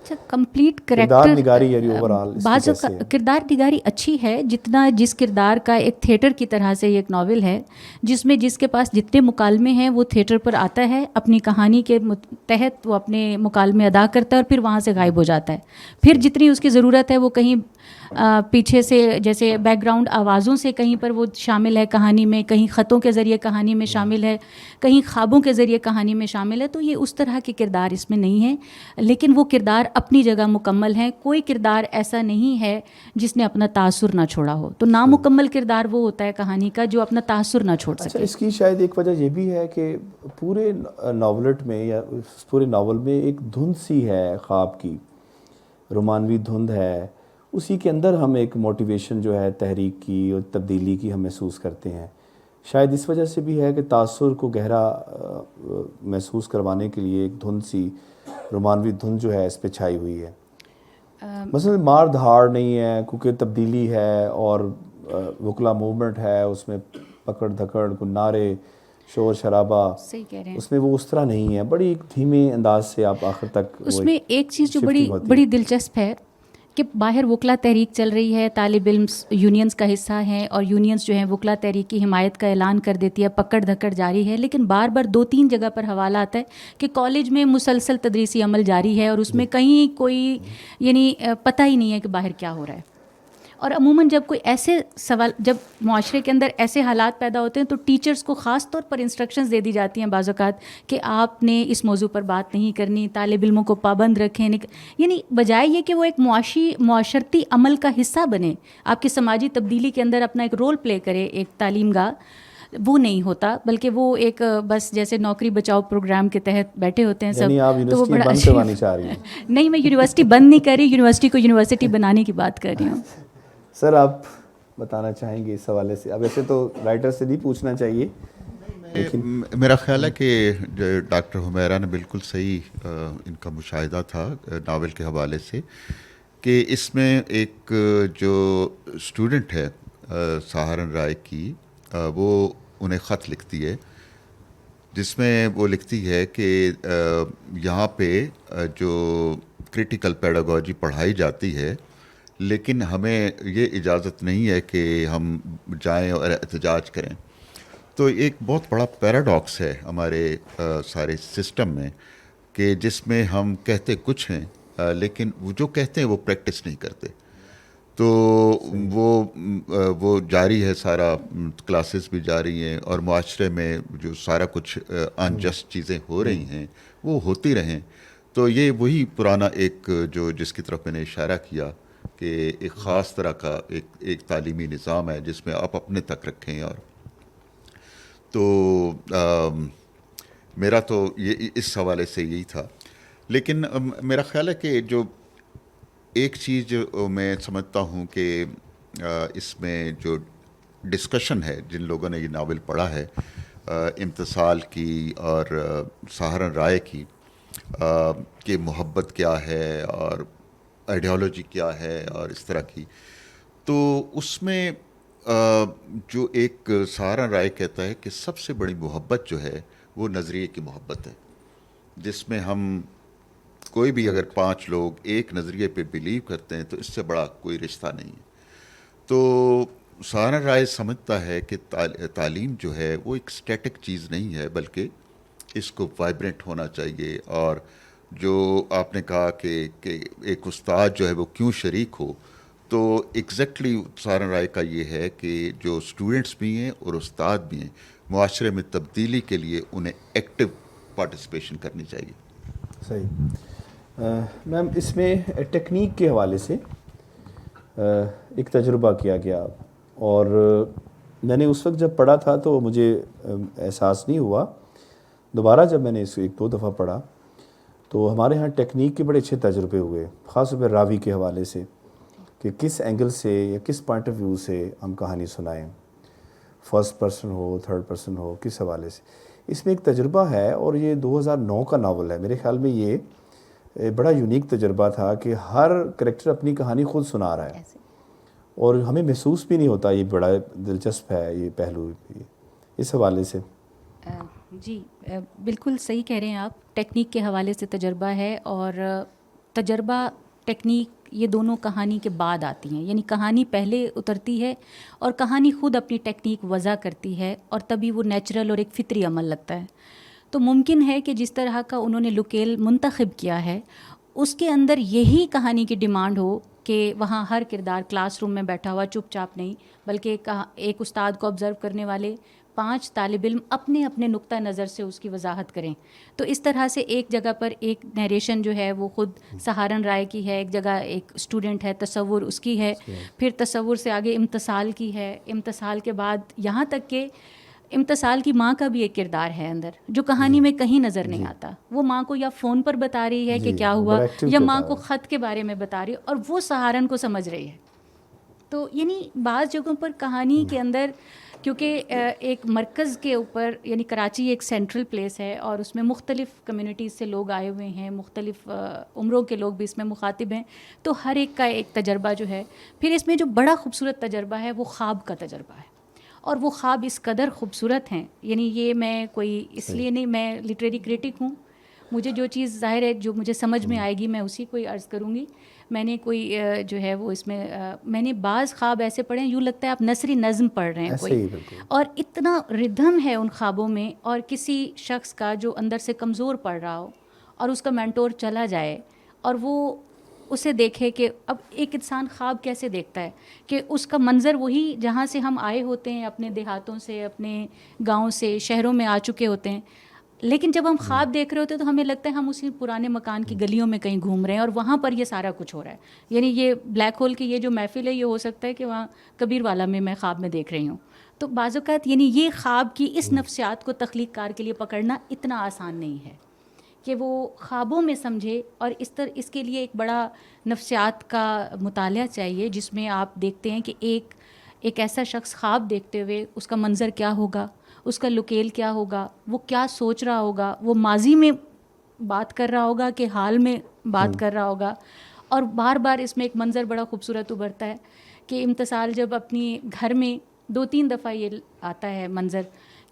اچھا کمپلیٹ کردار کریکٹر نگاری یعنی اوورآل بعض کردار نگاری اچھی ہے, جتنا جس کردار کا ایک تھیٹر کی طرح سے یہ ایک ناول ہے جس میں جس کے پاس جتنے مکالمے ہیں وہ تھیٹر پر آتا ہے, اپنی کہانی کے تحت وہ اپنے مکالمے ادا کرتا ہے اور پھر وہاں سے غائب ہو جاتا ہے. پھر جتنی اس کی ضرورت ہے وہ کہیں پیچھے سے جیسے بیک گراؤنڈ آوازوں سے کہیں پر وہ شامل ہے کہانی میں, کہیں خطوں کے ذریعے کہانی میں شامل ہے, کہیں خوابوں کے ذریعے کہانی میں شامل ہے. تو یہ اس طرح کے کردار اس میں نہیں ہیں, لیکن وہ کردار اپنی جگہ مکمل ہیں. کوئی کردار ایسا نہیں ہے جس نے اپنا تاثر نہ چھوڑا ہو. تو نامکمل کردار وہ ہوتا ہے کہانی کا جو اپنا تاثر نہ چھوڑ سکے. اچھا, اس کی شاید ایک وجہ یہ بھی ہے کہ پورے ناولٹ میں یا پورے ناول میں ایک دھند سی ہے خواب کی, رومانوی دھند ہے, اسی کے اندر ہم ایک موٹیویشن جو ہے تحریک کی اور تبدیلی کی ہم محسوس کرتے ہیں. شاید اس وجہ سے بھی ہے کہ تاثر کو گہرا محسوس کروانے کے لیے ایک دھند سی رومانوی دھند جو ہے اس پہ چھائی ہوئی ہے. مثلا مار دھاڑ نہیں ہے کیونکہ تبدیلی ہے اور وکلا موومنٹ ہے, اس میں پکڑ دھکڑ کو نعرے شور شرابہ, صحیح کہہ رہے ہیں, اس میں وہ اس طرح نہیں ہے. بڑی دھیمے انداز سے آپ آخر تک اس میں ایک چیز جو بڑی دلچسپ ہے کہ باہر وکلا تحریک چل رہی ہے, طالب علم یونینز کا حصہ ہیں اور یونینز جو ہیں وکلا تحریک کی حمایت کا اعلان کر دیتی ہے, پکڑ دھکڑ جاری ہے, لیکن بار بار 2-3 جگہ پر حوالہ آتا ہے کہ کالج میں مسلسل تدریسی عمل جاری ہے اور اس میں کہیں کوئی یعنی پتہ ہی نہیں ہے کہ باہر کیا ہو رہا ہے. اور عموماً جب کوئی ایسے سوال, جب معاشرے کے اندر ایسے حالات پیدا ہوتے ہیں تو ٹیچرز کو خاص طور پر انسٹرکشنز دے دی جاتی ہیں بعض اوقات کہ آپ نے اس موضوع پر بات نہیں کرنی, طالب علموں کو پابند رکھیں, یعنی بجائے یہ کہ وہ ایک معاشرتی عمل کا حصہ بنے, آپ کی سماجی تبدیلی کے اندر اپنا ایک رول پلے کرے ایک تعلیم گاہ, وہ نہیں ہوتا, بلکہ وہ ایک بس جیسے نوکری بچاؤ پروگرام کے تحت بیٹھے ہوتے ہیں سب. یعنی آپ یونیورسٹی بند کروانا چاہ رہی ہیں؟ نہیں, میں یونیورسٹی بند نہیں کر رہی, یونیورسٹی کو یونیورسٹی بنانے کی بات کر رہی ہوں. سر آپ بتانا چاہیں گے اس حوالے سے؟ اب ایسے تو رائٹر سے نہیں پوچھنا چاہیے, میرا خیال ہے کہ ڈاکٹر حمیرہ نے بالکل صحیح ان کا مشاہدہ تھا ناول کے حوالے سے کہ اس میں ایک جو اسٹوڈنٹ ہے سہارن رائے کی, وہ انہیں خط لکھتی ہے جس میں وہ لکھتی ہے کہ یہاں پہ جو کریٹیکل پیڈاگوجی پڑھائی جاتی ہے لیکن ہمیں یہ اجازت نہیں ہے کہ ہم جائیں اور احتجاج کریں. تو ایک بہت بڑا پیراڈاکس ہے ہمارے سارے سسٹم میں کہ جس میں ہم کہتے کچھ ہیں لیکن وہ جو کہتے ہیں وہ پریکٹس نہیں کرتے. تو وہ جاری ہے, سارا کلاسز بھی جاری ہیں اور معاشرے میں جو سارا کچھ انجسٹ چیزیں ہو رہی ہیں وہ ہوتی رہیں. تو یہ وہی پرانا ایک جو جس کی طرف میں نے اشارہ کیا کہ ایک خاص طرح کا ایک تعلیمی نظام ہے جس میں آپ اپنے تک رکھیں اور تو میرا تو یہ اس حوالے سے یہی تھا. لیکن میرا خیال ہے کہ جو ایک چیز جو میں سمجھتا ہوں کہ اس میں جو ڈسکشن ہے، جن لوگوں نے یہ ناول پڑھا ہے امتثال کی اور سہارن رائے کی، کہ محبت کیا ہے اور آئیڈیالوجی کیا ہے اور اس طرح کی، تو اس میں جو ایک سہارن رائے کہتا ہے کہ سب سے بڑی محبت جو ہے وہ نظریے کی محبت ہے، جس میں ہم کوئی بھی اگر 5 لوگ ایک نظریے پہ بلیو کرتے ہیں تو اس سے بڑا کوئی رشتہ نہیں ہے. تو سہارن رائے سمجھتا ہے کہ تعلیم جو ہے وہ ایک اسٹیٹک چیز نہیں ہے، بلکہ اس کو وائبرنٹ ہونا چاہیے. اور جو آپ نے کہا کہ ایک استاد جو ہے وہ کیوں شریک ہو، تو ایگزیکٹلی سہارن رائے کا یہ ہے کہ جو اسٹوڈنٹس بھی ہیں اور استاد بھی ہیں، معاشرے میں تبدیلی کے لیے انہیں ایکٹیو پارٹیسپیشن کرنی چاہیے. صحیح. میم اس میں ٹیکنیک کے حوالے سے ایک تجربہ کیا گیا، اور میں نے اس وقت جب پڑھا تھا تو مجھے احساس نہیں ہوا. دوبارہ جب میں نے اس 1-2 دفعہ پڑھا تو ہمارے ہاں ٹیکنیک کے بڑے اچھے تجربے ہوئے، خاص طور پہ راوی کے حوالے سے، کہ کس اینگل سے یا کس پوائنٹ آف ویو سے ہم کہانی سنائیں، first person who, third person who, کس حوالے سے. اس میں ایک تجربہ ہے، اور یہ 2009 کا ناول ہے. میرے خیال میں یہ بڑا یونیک تجربہ تھا کہ ہر کریکٹر اپنی کہانی خود سنا رہا ہے، اور ہمیں محسوس بھی نہیں ہوتا. یہ بڑا دلچسپ ہے یہ پہلو اس حوالے سے. جی بالکل صحیح کہہ رہے ہیں آپ. ٹیکنیک کے حوالے سے تجربہ ہے، اور تجربہ ٹیکنیک یہ دونوں کہانی کے بعد آتی ہیں. یعنی کہانی پہلے اترتی ہے اور کہانی خود اپنی ٹیکنیک وضع کرتی ہے، اور تبھی وہ نیچرل اور ایک فطری عمل لگتا ہے. تو ممکن ہے کہ جس طرح کا انہوں نے لوکیل منتخب کیا ہے، اس کے اندر یہی کہانی کی ڈیمانڈ ہو کہ وہاں ہر کردار کلاس روم میں بیٹھا ہوا چپ چاپ نہیں، بلکہ ایک استاد کو آبزرو کرنے والے 5 طالب علم اپنے اپنے نقطہ نظر سے اس کی وضاحت کریں. تو اس طرح سے ایک جگہ پر ایک نیریشن جو ہے وہ خود سہارن رائے کی ہے، ایک جگہ ایک اسٹوڈنٹ ہے، تصور اس کی ہے، پھر تصور سے آگے امتثال کی ہے، امتثال کے بعد یہاں تک کہ امتثال کی ماں کا بھی ایک کردار ہے اندر، جو کہانی میں کہیں نظر نہیں آتا. وہ ماں کو یا فون پر بتا رہی ہے کہ کیا ہوا، یا ماں کو خط کے بارے میں بتا رہی ہے، اور وہ سہارن کو سمجھ رہی ہے. تو یعنی بعض جگہوں پر کہانی کے اندر، کیونکہ ایک مرکز کے اوپر، یعنی کراچی ایک سینٹرل پلیس ہے، اور اس میں مختلف کمیونٹیز سے لوگ آئے ہوئے ہیں، مختلف عمروں کے لوگ بھی اس میں مخاطب ہیں، تو ہر ایک کا ایک تجربہ جو ہے. پھر اس میں جو بڑا خوبصورت تجربہ ہے وہ خواب کا تجربہ ہے، اور وہ خواب اس قدر خوبصورت ہیں. یعنی یہ میں کوئی اس لیے نہیں، میں لٹریری کرٹک ہوں، مجھے جو چیز ظاہر ہے جو مجھے سمجھ میں آئے گی میں اسی کو ہی عرض کروں گی. میں نے کوئی جو ہے وہ اس میں میں نے بعض خواب ایسے پڑھے ہیں، یوں لگتا ہے آپ نثری نظم پڑھ رہے ہیں کوئی، اور اتنا ردھم ہے ان خوابوں میں. اور کسی شخص کا جو اندر سے کمزور پڑ رہا ہو اور اس کا مینٹور چلا جائے اور وہ اسے دیکھے کہ اب ایک انسان خواب کیسے دیکھتا ہے، کہ اس کا منظر وہی جہاں سے ہم آئے ہوتے ہیں، اپنے دیہاتوں سے، اپنے گاؤں سے، شہروں میں آ چکے ہوتے ہیں، لیکن جب ہم خواب دیکھ رہے ہوتے ہیں تو ہمیں لگتا ہے ہم اسی پرانے مکان کی گلیوں میں کہیں گھوم رہے ہیں، اور وہاں پر یہ سارا کچھ ہو رہا ہے. یعنی یہ بلیک ہول کی یہ جو محفل ہے، یہ ہو سکتا ہے کہ وہاں کبیر والا میں خواب میں دیکھ رہی ہوں. تو بعض اوقات یعنی یہ خواب کی اس نفسیات کو تخلیق کار کے لیے پکڑنا اتنا آسان نہیں ہے کہ وہ خوابوں میں سمجھے، اور اس کے لیے ایک بڑا نفسیات کا مطالعہ چاہیے، جس میں آپ دیکھتے ہیں کہ ایک ایسا شخص خواب دیکھتے ہوئے اس کا منظر کیا ہوگا، اس کا لوکیل کیا ہوگا، وہ کیا سوچ رہا ہوگا، وہ ماضی میں بات کر رہا ہوگا کہ حال میں بات کر رہا ہوگا. اور بار بار اس میں ایک منظر بڑا خوبصورت ابھرتا ہے کہ امتثال جب اپنی گھر میں 2-3 دفعہ یہ آتا ہے منظر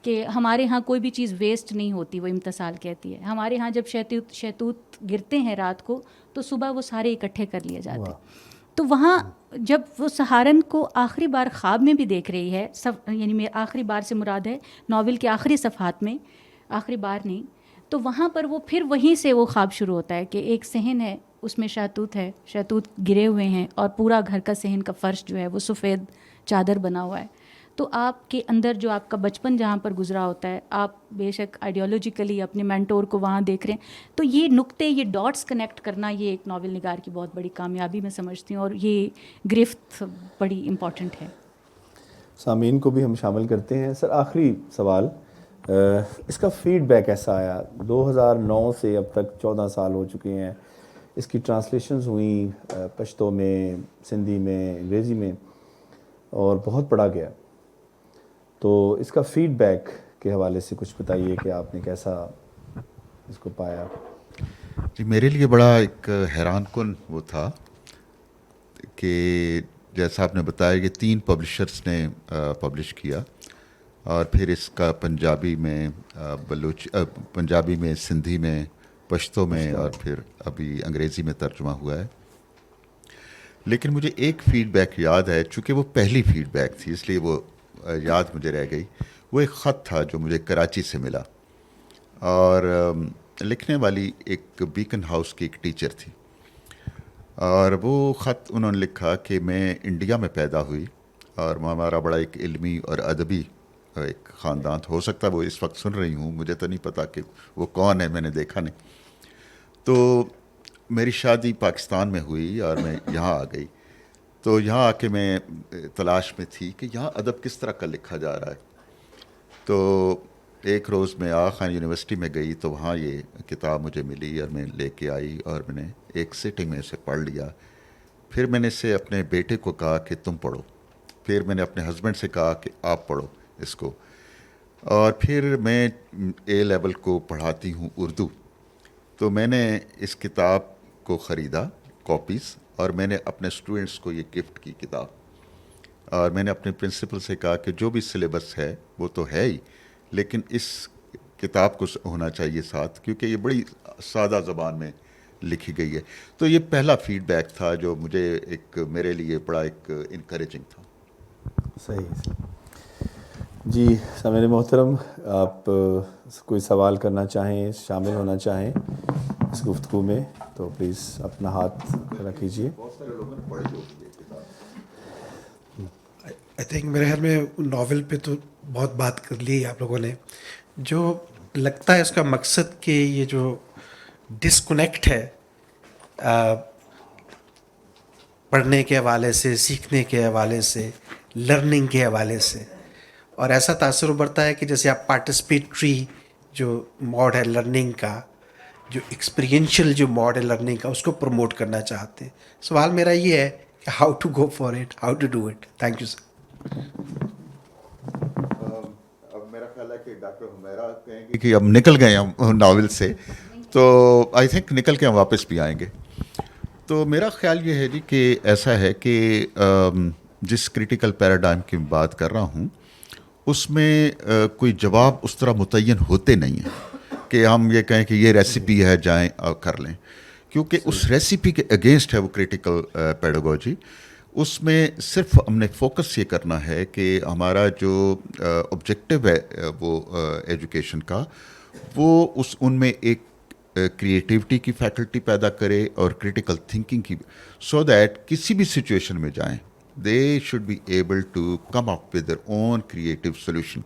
کہ ہمارے ہاں کوئی بھی چیز ویسٹ نہیں ہوتی. وہ امتثال کہتی ہے ہمارے ہاں جب شہتوت گرتے ہیں رات کو تو صبح وہ سارے اکٹھے کر لیے جاتے ہیں. تو وہاں جب وہ سہارن کو آخری بار خواب میں بھی دیکھ رہی ہے، یعنی آخری بار سے مراد ہے ناول کے آخری صفحات میں، آخری بار نہیں، تو وہاں پر وہ پھر وہیں سے وہ خواب شروع ہوتا ہے کہ ایک صحن ہے، اس میں شہتوت ہے، شہتوت گرے ہوئے ہیں، اور پورا گھر کا صحن کا فرش جو ہے وہ سفید چادر بنا ہوا ہے. تو آپ کے اندر جو آپ کا بچپن جہاں پر گزرا ہوتا ہے، آپ بے شک آئیڈیالوجیکلی اپنے مینٹور کو وہاں دیکھ رہے ہیں. تو یہ نقطے، یہ ڈاٹس کنیکٹ کرنا، یہ ایک ناول نگار کی بہت بڑی کامیابی میں سمجھتی ہوں، اور یہ گرفت بڑی امپورٹنٹ ہے. سامعین کو بھی ہم شامل کرتے ہیں. سر آخری سوال اس کا فیڈ بیک ایسا آیا؟ 2009 سے اب تک 14 سال ہو چکے ہیں، اس کی ٹرانسلیشنز ہوئیں پشتو میں، سندھی میں، انگریزی میں، اور بہت پڑھا گیا. تو اس کا فیڈ بیک کے حوالے سے کچھ بتائیے کہ آپ نے کیسا اس کو پایا؟ جی میرے لیے بڑا ایک حیران کن وہ تھا کہ جیسا آپ نے بتایا کہ 3 پبلشرز نے پبلش کیا، اور پھر اس کا پنجابی میں، پنجابی میں، سندھی میں، پشتو میں، اور پھر ابھی انگریزی میں ترجمہ ہوا ہے. لیکن مجھے ایک فیڈ بیک یاد ہے، چونکہ وہ پہلی فیڈ بیک تھی اس لیے وہ یاد مجھے رہ گئی. وہ ایک خط تھا جو مجھے کراچی سے ملا، اور لکھنے والی ایک بیکن ہاؤس کی ایک ٹیچر تھی، اور وہ خط انہوں نے لکھا کہ میں انڈیا میں پیدا ہوئی، اور ہمارا بڑا ایک علمی اور ادبی ایک خاندان، ہو سکتا ہے وہ اس وقت سن رہی ہوں، مجھے تو نہیں پتہ کہ وہ کون ہے، میں نے دیکھا نہیں. تو میری شادی پاکستان میں ہوئی اور میں یہاں آ گئی. تو یہاں آ کے میں تلاش میں تھی کہ یہاں ادب کس طرح کا لکھا جا رہا ہے. تو ایک روز میں آغا خان یونیورسٹی میں گئی تو وہاں یہ کتاب مجھے ملی، اور میں لے کے آئی اور میں نے ایک سٹنگ میں اسے پڑھ لیا. پھر میں نے اسے اپنے بیٹے کو کہا کہ تم پڑھو، پھر میں نے اپنے ہسبینڈ سے کہا کہ آپ پڑھو اس کو، اور پھر میں اے لیول کو پڑھاتی ہوں اردو. تو میں نے اس کتاب کو خریدا کاپیز، اور میں نے اپنے اسٹوڈنٹس کو یہ گفٹ کی کتاب. اور میں نے اپنے پرنسپل سے کہا کہ جو بھی سلیبس ہے وہ تو ہے ہی، لیکن اس کتاب کو ہونا چاہیے ساتھ، کیونکہ یہ بڑی سادہ زبان میں لکھی گئی ہے. تو یہ پہلا فیڈ بیک تھا جو مجھے ایک میرے لیے بڑا ایک انکریجنگ تھا. صحیح. جی سامعین محترم، آپ کوئی سوال کرنا چاہیں، شامل ہونا چاہیں اس گفتگو میں تو پلیز اپنا ہاتھ کھڑا کیجیے. بہت سارے لوگوں نے پڑھی ہوگی یہ کتاب. آئی تھنک میرے خیال میں ناول پہ تو بہت بات کر لی آپ لوگوں نے. جو لگتا ہے اس کا مقصد کہ یہ جو ڈسکنیکٹ ہے پڑھنے کے حوالے سے، سیکھنے کے حوالے سے، لرننگ کے حوالے سے، اور ایسا تاثر ابھرتا ہے کہ جیسے آپ پارٹیسپیٹری جو موڈ ہے لرننگ کا، جو ایکسپیرینشیل جو موڈ ہے لرننگ کا، اس کو پروموٹ کرنا چاہتے ہیں. سوال میرا یہ ہے کہ how to go for it, how to do it. Thank you sir. اب میرا خیال ہے کہ ڈاکٹر حمیرہ کہیں گے کہ اب نکل گئے ہم ناول سے، تو آئی تھنک نکل کے ہم واپس بھی آئیں گے. تو میرا خیال یہ ہے جی کہ ایسا ہے کہ جس کریٹیکل پیراڈائم کی بات کر رہا ہوں اس میں کوئی جواب اس طرح متعین ہوتے نہیں ہیں کہ ہم یہ کہیں کہ یہ ریسیپی ہے جائیں اور کر لیں، کیونکہ اس ریسیپی کے اگینسٹ ہے وہ کریٹیکل پیڈاگوجی. اس میں صرف ہم نے فوکس یہ کرنا ہے کہ ہمارا جو آبجیکٹو ہے وہ ایجوکیشن کا، وہ ان میں ایک کریٹیوٹی کی فیکلٹی پیدا کرے اور کریٹیکل تھنکنگ کی، سو دیٹ کسی بھی سچویشن میں جائیں they should be able to come up with their own creative solution.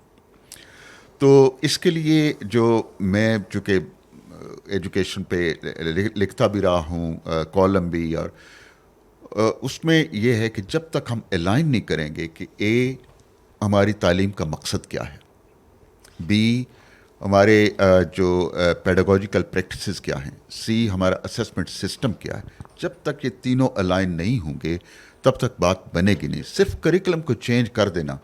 تو اس کے لیے جو میں چونکہ ایجوکیشن پہ لکھتا بھی رہا ہوں، کالم بھی، اور اس میں یہ ہے کہ جب تک ہم الائن نہیں کریں گے کہ اے ہماری تعلیم کا مقصد کیا ہے، بی ہمارے جو پیڈاگوجیکل پریکٹسز کیا ہیں، سی ہمارا اسیسمنٹ سسٹم کیا ہے، جب تک یہ تینوں الائن نہیں ہوں گے تب تک بات بنے گی نہیں. صرف کریکلم کو چینج کر دینا،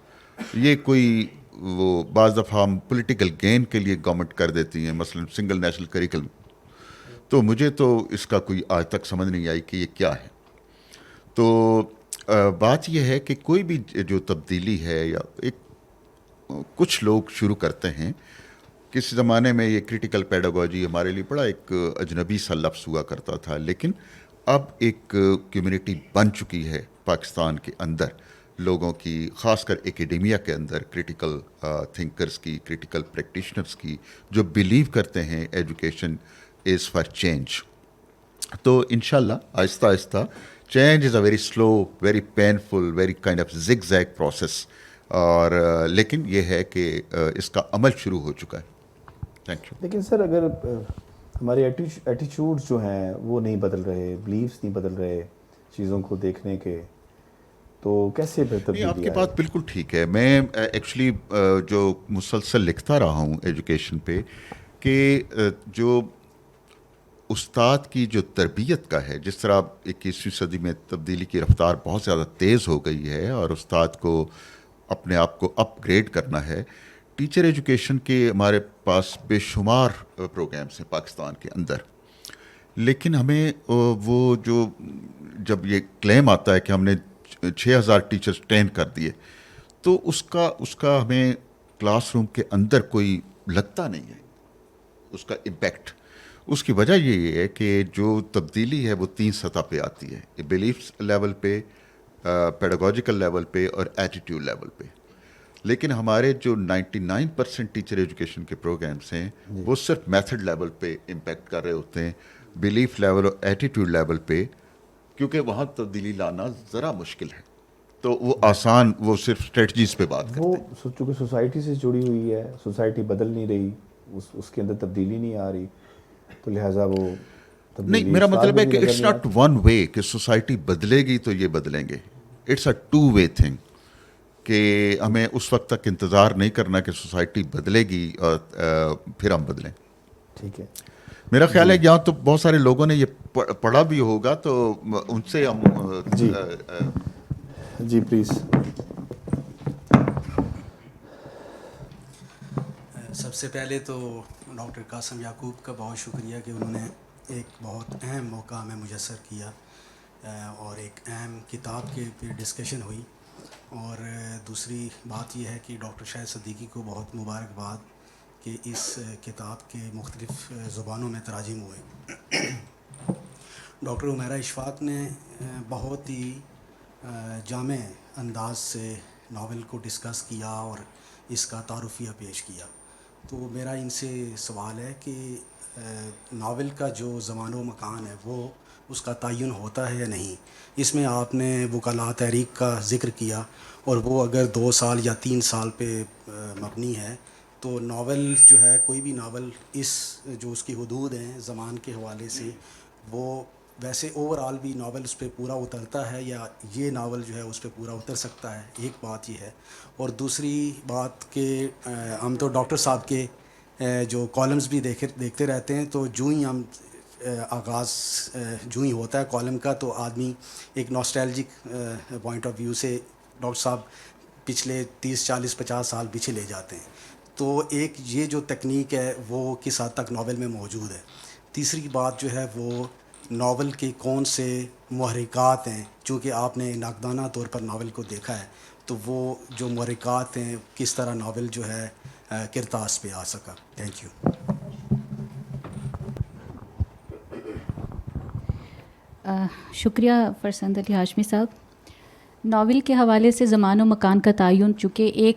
یہ کوئی وہ بعض دفعہ ہم پولیٹیکل گین کے لیے گورنمنٹ کر دیتی ہیں، مثلا سنگل نیشنل کریکلم. تو مجھے تو اس کا کوئی آج تک سمجھ نہیں آئی کہ یہ کیا ہے. تو بات یہ ہے کہ کوئی بھی جو تبدیلی ہے، یا ایک کچھ لوگ شروع کرتے ہیں، کسی زمانے میں یہ کریٹیکل پیڈاگوجی ہمارے لیے بڑا ایک اجنبی سا لفظ ہوا کرتا تھا، لیکن اب ایک کمیونٹی بن چکی ہے پاکستان کے اندر لوگوں کی، خاص کر ایکیڈیمیا کے اندر، کریٹیکل تھنکرز کی، کریٹیکل پریکٹیشنرز کی، جو بلیو کرتے ہیں ایجوکیشن از فار چینج. تو انشاءاللہ آہستہ آہستہ change is a very slow, very painful, very kind of zig zag process, اور لیکن یہ ہے کہ اس کا عمل شروع ہو چکا ہے. Thank you. لیکن سر اگر ہمارے ایٹیچیوڈز جو ہیں وہ نہیں بدل رہے، بلیفس نہیں بدل رہے چیزوں کو دیکھنے کے، تو کیسے نہیں، تبدیلی آپ کی آئے؟ بات بالکل ٹھیک ہے. میں ایکچولی جو مسلسل لکھتا رہا ہوں ایجوکیشن پہ کہ جو استاد کی جو تربیت کا ہے، جس طرح 21ویں صدی میں تبدیلی کی رفتار بہت زیادہ تیز ہو گئی ہے اور استاد کو اپنے آپ کو اپ گریڈ کرنا ہے. ٹیچر ایجوکیشن کے ہمارے پاس بے شمار پروگرامس ہیں پاکستان کے اندر، لیکن ہمیں وہ جو جب یہ کلیم آتا ہے کہ ہم نے 6000 ٹیچرز ٹرین کر دیے، تو اس کا ہمیں کلاس روم کے اندر کوئی لگتا نہیں ہے اس کا امپیکٹ. اس کی وجہ یہ ہے کہ جو تبدیلی ہے وہ 3 سطح پہ آتی ہے، بلیفس لیول پہ، پیڈاگوجیکل لیول پہ اور ایٹیٹیوڈ لیول پہ. لیکن ہمارے جو 99% ٹیچر ایجوکیشن کے پروگرامس ہیں وہ صرف میتھڈ لیول پہ امپیکٹ کر رہے ہوتے ہیں، بلیف لیول اور ایٹیٹیوڈ لیول پہ، کیونکہ وہاں تبدیلی لانا ذرا مشکل ہے. تو وہ آسان، وہ صرف اسٹریٹجیز پہ بات کرتے وہ ہیں. چونکہ سوسائٹی سے جڑی ہوئی ہے، سوسائٹی بدل نہیں رہی، اس کے اندر تبدیلی نہیں آ رہی، تو لہٰذا وہ تبدیلی نہیں، میرا استاد مطلب میں ہے بھی کہ نظر اٹس نہیں ناٹ آتی. ون وے کہ سوسائٹی بدلے گی تو یہ بدلیں گے. اٹس اے 2 وے تھنگ کہ ہمیں اس وقت تک انتظار نہیں کرنا کہ سوسائٹی بدلے گی اور پھر ہم بدلیں. ٹھیک ہے. میرا خیال ہے یہاں تو بہت سارے لوگوں نے یہ پڑھا بھی ہوگا، تو ان سے ہم جی پلیز. سب سے پہلے تو ڈاکٹر قاسم یعقوب کا بہت شکریہ کہ انہوں نے ایک بہت اہم موقع ہمیں میسر کیا اور ایک اہم کتاب کے پہ ڈسکشن ہوئی. اور دوسری بات یہ ہے کہ ڈاکٹر شاہد صدیقی کو بہت مبارکباد کہ اس کتاب کے مختلف زبانوں میں تراجم ہوئے. ڈاکٹر عمیرہ اشفاق نے بہت ہی جامع انداز سے ناول کو ڈسکس کیا اور اس کا تعارفیہ پیش کیا. تو میرا ان سے سوال ہے کہ ناول کا جو زمان و مکان ہے وہ اس کا تعین ہوتا ہے یا نہیں؟ اس میں آپ نے وکلاء تحریک کا ذکر کیا، اور وہ اگر 2 سال یا 3 سال پہ مبنی ہے تو ناول جو ہے، کوئی بھی ناول جو اس کی حدود ہیں زمان کے حوالے سے، وہ ویسے اوور آل بھی ناول اس پہ پورا اترتا ہے یا یہ ناول جو ہے اس پہ پورا اتر سکتا ہے؟ ایک بات یہ ہے. اور دوسری بات کہ ہم تو ڈاکٹر صاحب کے جو کالمز بھی دیکھتے رہتے ہیں، تو جو ہی ہم آغاز جو ہی ہوتا ہے کالم کا تو آدمی ایک ناسٹیلجک پوائنٹ آف ویو سے ڈاکٹر صاحب پچھلے 30 40 50 سال پیچھے لے جاتے ہیں. تو ایک یہ جو تکنیک ہے وہ کس حد تک ناول میں موجود ہے. تیسری بات جو ہے وہ ناول کے کون سے محرکات ہیں، چونکہ آپ نے نقدانہ طور پر ناول کو دیکھا ہے، تو وہ جو محرکات ہیں کس طرح ناول جو ہے کرتاس پہ آ سکا. Thank you. شکریہ فرزند علی ہاشمی صاحب. ناول کے حوالے سے زمان و مکان کا تعین، چونکہ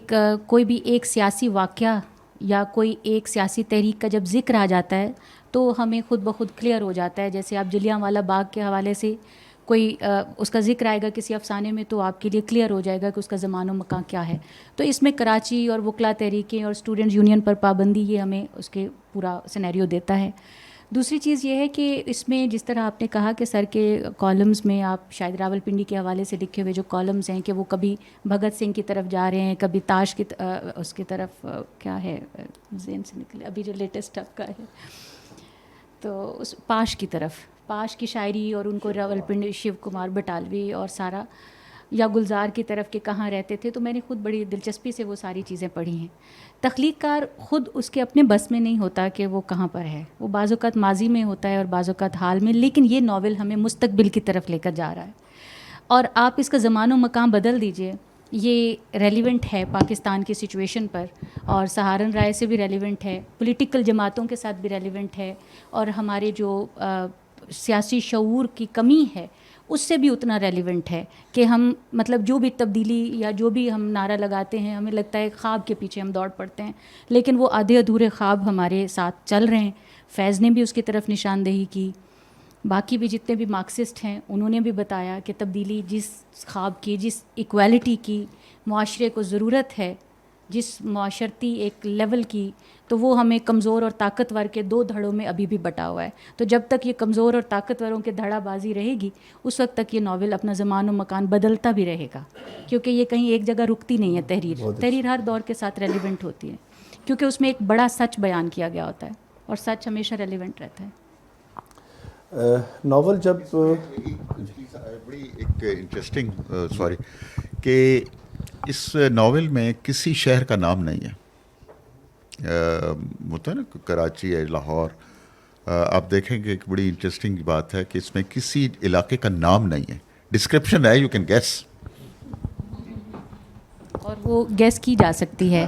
کوئی بھی ایک سیاسی واقعہ یا کوئی ایک سیاسی تحریک کا جب ذکر آ جاتا ہے تو ہمیں خود بخود کلیئر ہو جاتا ہے. جیسے آپ جلیانوالہ باغ کے حوالے سے کوئی اس کا ذکر آئے گا کسی افسانے میں تو آپ کے لیے کلیئر ہو جائے گا کہ اس کا زمان و مکان کیا ہے. تو اس میں کراچی اور وکلاء تحریکیں اور اسٹوڈنٹ یونین پر پابندی یہ ہمیں اس کے پورا سینیریو دیتا ہے. دوسری چیز یہ ہے کہ اس میں جس طرح آپ نے کہا کہ سر کے کالمز میں آپ شاید راول پنڈی کے حوالے سے لکھے ہوئے جو کالمز ہیں کہ وہ کبھی بھگت سنگھ کی طرف جا رہے ہیں، کبھی تاش اس کی طرف کیا ہے ذہن سے نکلے ابھی جو لیٹسٹ آپ کا ہے، تو اس پاش کی طرف، پاش کی شاعری اور ان کو راول پنڈی، شیو کمار بٹالوی اور سارا، یا گلزار کی طرف کہ کہاں رہتے تھے. تو میں نے خود بڑی دلچسپی سے وہ ساری چیزیں پڑھی ہیں. تخلیق کار خود اس کے اپنے بس میں نہیں ہوتا کہ وہ کہاں پر ہے، وہ بعض اوقات ماضی میں ہوتا ہے اور بعض اوقات حال میں، لیکن یہ ناول ہمیں مستقبل کی طرف لے کر جا رہا ہے. اور آپ اس کا زمان و مقام بدل دیجئے، یہ ریلیونٹ ہے پاکستان کی سچویشن پر، اور سہارن رائے سے بھی ریلیونٹ ہے، پولیٹیکل جماعتوں کے ساتھ بھی ریلیونٹ ہے، اور ہمارے جو سیاسی شعور کی کمی ہے اس سے بھی اتنا ریلیونٹ ہے کہ ہم مطلب جو بھی تبدیلی یا جو بھی ہم نعرہ لگاتے ہیں ہمیں لگتا ہے خواب کے پیچھے ہم دوڑ پڑتے ہیں، لیکن وہ آدھے ادھورے خواب ہمارے ساتھ چل رہے ہیں. فیض نے بھی اس کی طرف نشاندہی کی، باقی بھی جتنے بھی مارکسسٹ ہیں انہوں نے بھی بتایا کہ تبدیلی جس خواب کی، جس ایکویلٹی کی معاشرے کو ضرورت ہے، جس معاشرتی ایک لیول کی، تو وہ ہمیں کمزور اور طاقتور کے 2 دھڑوں میں ابھی بھی بٹا ہوا ہے. تو جب تک یہ کمزور اور طاقتوروں کے دھڑا بازی رہے گی اس وقت تک یہ ناول اپنا زمان و مکان بدلتا بھی رہے گا، کیونکہ یہ کہیں ایک جگہ رکتی نہیں ہے. تحریر ہر دور کے ساتھ ریلیونٹ ہوتی ہے، کیونکہ اس میں ایک بڑا سچ بیان کیا گیا ہوتا ہے اور سچ ہمیشہ ریلیونٹ رہتا ہے. ناول جب بڑی ایک انٹرسٹنگ سوری کہ اس ناول میں کسی شہر کا نام نہیں ہے. ہوتا ہے نا کراچی ہے، لاہور، آپ دیکھیں گے ایک بڑی انٹرسٹنگ بات ہے کہ اس میں کسی علاقے کا نام نہیں ہے. ڈسکرپشن ہے، یو کین گیس، اور وہ گیس کی جا سکتی ہے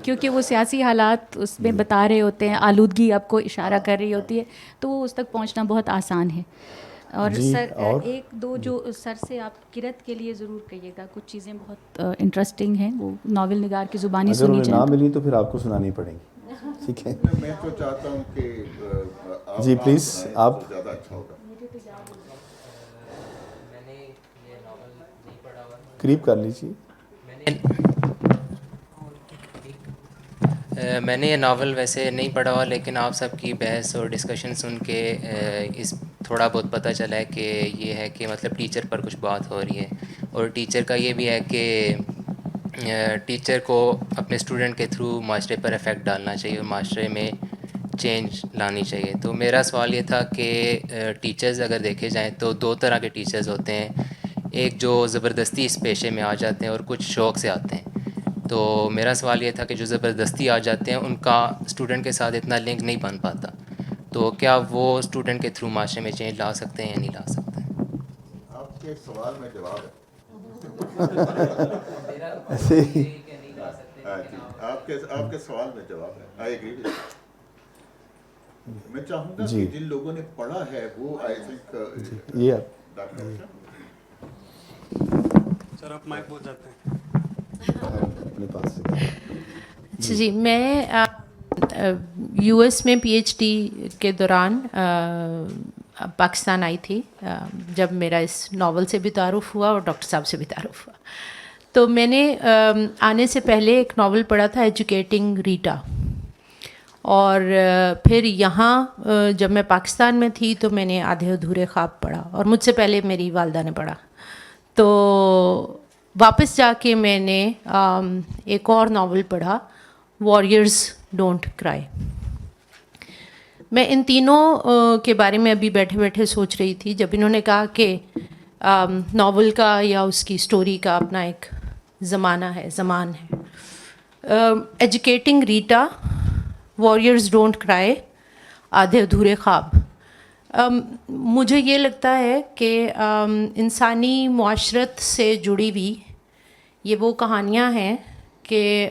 کیونکہ وہ سیاسی حالات اس میں بتا رہے ہوتے ہیں، آلودگی آپ کو اشارہ کر رہی ہوتی ہے، تو وہ اس تک پہنچنا بہت آسان ہے. اور جی، سر اور ایک دو جو سر سے آپ کرت کے لیے ضرور کہیے گا، کچھ چیزیں بہت انٹرسٹنگ ہیں، وہ ناول نگار کی زبانی اگر سنی انہیں نہ جائیں. ملی تو پھر آپ کو سنانی پڑیں گی. ٹھیک ہے میں تو چاہتا ہوں کہ جی پلیز آپ زیادہ اچھا ہوگا. میں نے یہ ناول نہیں پڑھا ہوا. قریب کر لیجیے. میں نے یہ ناول ویسے نہیں پڑھا ہوا، لیکن آپ سب کی بحث اور ڈسکشن سن کے اس تھوڑا بہت پتہ چلا ہے کہ یہ ہے کہ مطلب ٹیچر پر کچھ بات ہو رہی ہے، اور ٹیچر کا یہ بھی ہے کہ ٹیچر کو اپنے اسٹوڈنٹ کے تھرو معاشرے پر افیکٹ ڈالنا چاہیے اور معاشرے میں چینج لانی چاہیے. تو میرا سوال یہ تھا کہ ٹیچرز اگر دیکھے جائیں تو 2 طرح کے ٹیچرز ہوتے ہیں. ایک جو زبردستی اس پیشے میں آ جاتے ہیں اور کچھ شوق سے آتے ہیں. تو میرا سوال یہ تھا کہ جو زبردستی آ جاتے ہیں ان کا اسٹوڈنٹ کے ساتھ اتنا لنک نہیں بن پاتا، تو کیا وہ اسٹوڈنٹ کے تھرو معاشرے میں چینج لا سکتے ہیں یا نہیں لا سکتے؟ آپ کے سوال میں جواب ہے. ایسے آپ کے سوال میں جواب ہے. I agree with. میں چاہوں گا جی. کہ جن لوگوں نے پڑھا ہے وہ آئی تھنک یہ آپ ڈاکٹر سر آپ مائک بول جاتے ہیں. اپنے پاس سے. جی میں یو ایس میں پی ایچ ڈی کے دوران پاکستان آئی تھی جب میرا اس ناول سے بھی تعارف ہوا اور ڈاکٹر صاحب سے بھی تعارف ہوا. تو میں نے آنے سے پہلے ایک ناول پڑھا تھا ایجوکیٹنگ ریٹا، اور پھر یہاں جب میں پاکستان میں تھی تو میں نے آدھے ادھورے خواب پڑھا، اور مجھ سے پہلے میری والدہ نے پڑھا. تو واپس جا کے میں نے ایک اور ناول پڑھا، واریئرز ڈونٹ کرائی. میں ان تینوں کے بارے میں ابھی بیٹھے بیٹھے سوچ رہی تھی جب انہوں نے کہا کہ ناول کا یا اس کی سٹوری کا اپنا ایک زمانہ ہے، زمان ہے. ایجوکیٹنگ ریٹا، واریئرز ڈونٹ کرائی، آدھے ادھورے خواب. مجھے یہ لگتا ہے کہ انسانی معاشرت سے جڑی ہوئی یہ وہ کہانیاں ہیں کہ